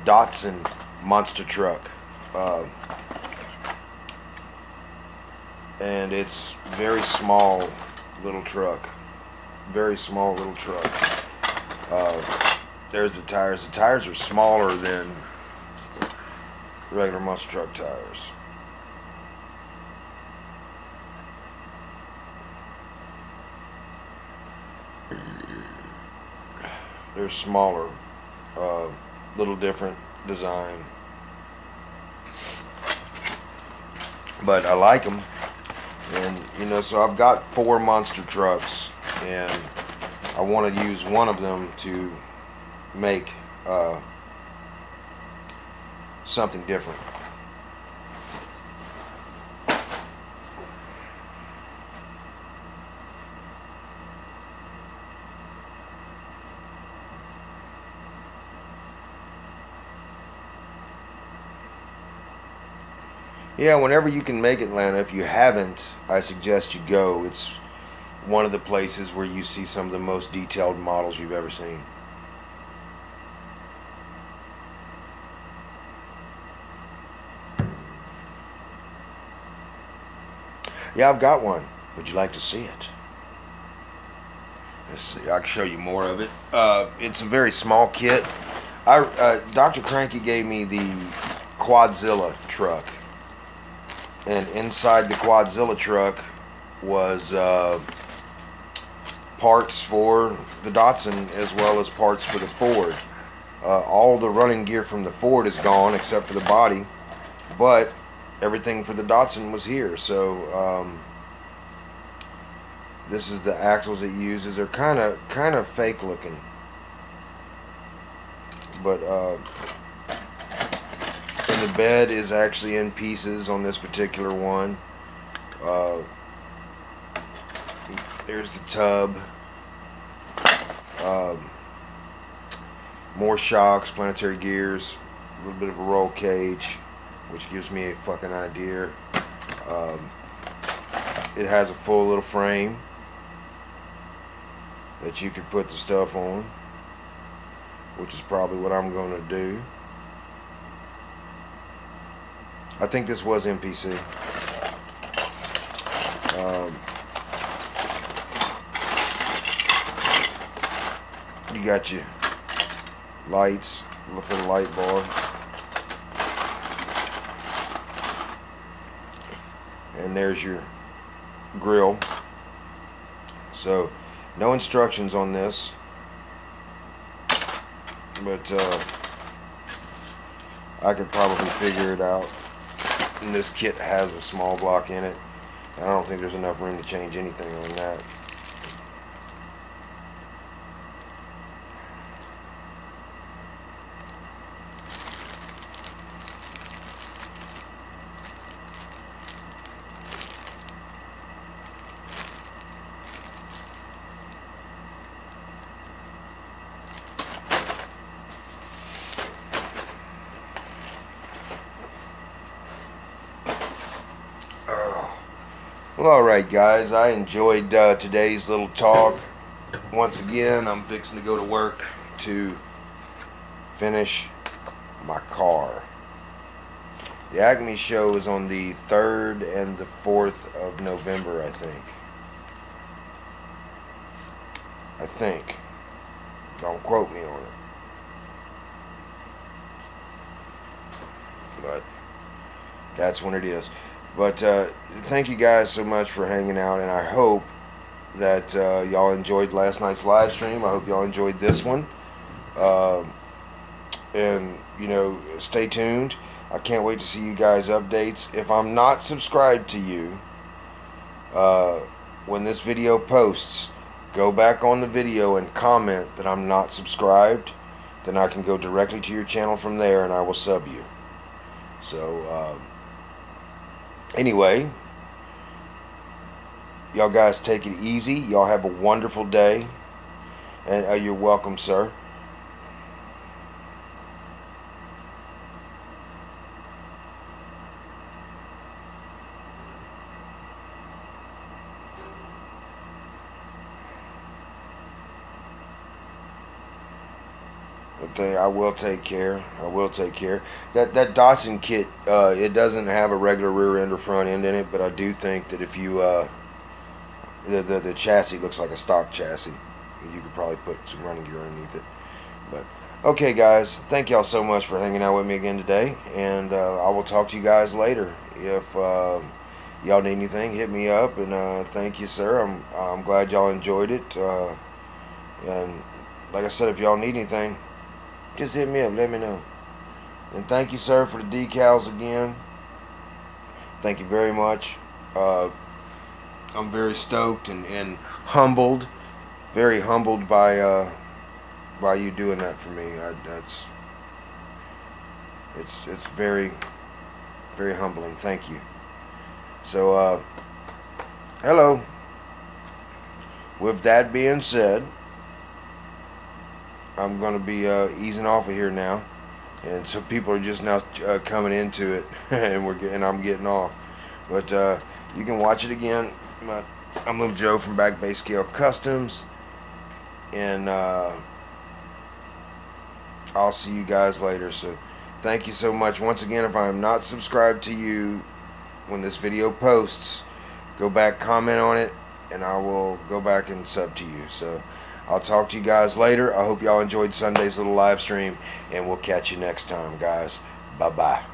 Datsun monster truck, and it's very small little truck. Very small little truck. There's the tires. The tires are smaller than regular monster truck tires. They're smaller, little different design, but I like them. And so I've got 4 monster trucks, and I want to use one of them to make something different. Yeah, whenever you can make Atlanta, if you haven't, I suggest you go. It's one of the places where you see some of the most detailed models you've ever seen. Yeah, I've got one. Would you like to see it? Let's see. I can show you more of it. It's a very small kit. Dr. Cranky gave me the Quadzilla truck. And inside the Quadzilla truck was parts for the Datsun as well as parts for the Ford. All the running gear from the Ford is gone except for the body, but everything for the Datsun was here. So this is the axles it uses. They're kind of fake looking, but and the bed is actually in pieces on this particular one. There's the tub. More shocks, planetary gears, a little bit of a roll cage, which gives me a fucking idea. It has a full little frame that you could put the stuff on, which is probably what I'm going to do. I think this was MPC. You got your lights for the light bar. And there's your grill. So, no instructions on this. But I could probably figure it out. And this kit has a small block in it. I don't think there's enough room to change anything on that. Well, alright guys, I enjoyed today's little talk. Once again, I'm fixing to go to work to finish my car. The Acme show is on the 3rd and the 4th of November, I think. Don't quote me on it. But that's when it is. But thank you guys so much for hanging out, and I hope that y'all enjoyed last night's live stream. I hope y'all enjoyed this one. And, you know, stay tuned. I can't wait to see you guys' updates. If I'm not subscribed to you, when this video posts, go back on the video and comment that I'm not subscribed. Then I can go directly to your channel from there, and I will sub you. So, anyway, y'all guys take it easy. Y'all have a wonderful day. And you're welcome, sir. Okay, I will take care. I will take care. That Datsun kit, it doesn't have a regular rear end or front end in it, but I do think that if you the chassis looks like a stock chassis. You could probably put some running gear underneath it. But okay, guys, thank y'all so much for hanging out with me again today, and I will talk to you guys later. If y'all need anything, hit me up, and thank you, sir. I'm glad y'all enjoyed it. And like I said, if y'all need anything, just hit me up, let me know. And thank you, sir, for the decals again. Thank you very much. I'm very stoked and humbled, very humbled by you doing that for me. It's very, very humbling. Thank you. So, hello. With that being said, I'm going to be easing off of here now, and so people are just now coming into it, and I'm getting off. But you can watch it again. I'm Little Joe from Back Bay Scale Customs, and I'll see you guys later. So thank you so much once again. If I am not subscribed to you when this video posts, go back, comment on it, and I will go back and sub to you. So I'll talk to you guys later. I hope y'all enjoyed Sunday's little live stream, and we'll catch you next time, guys. Bye-bye.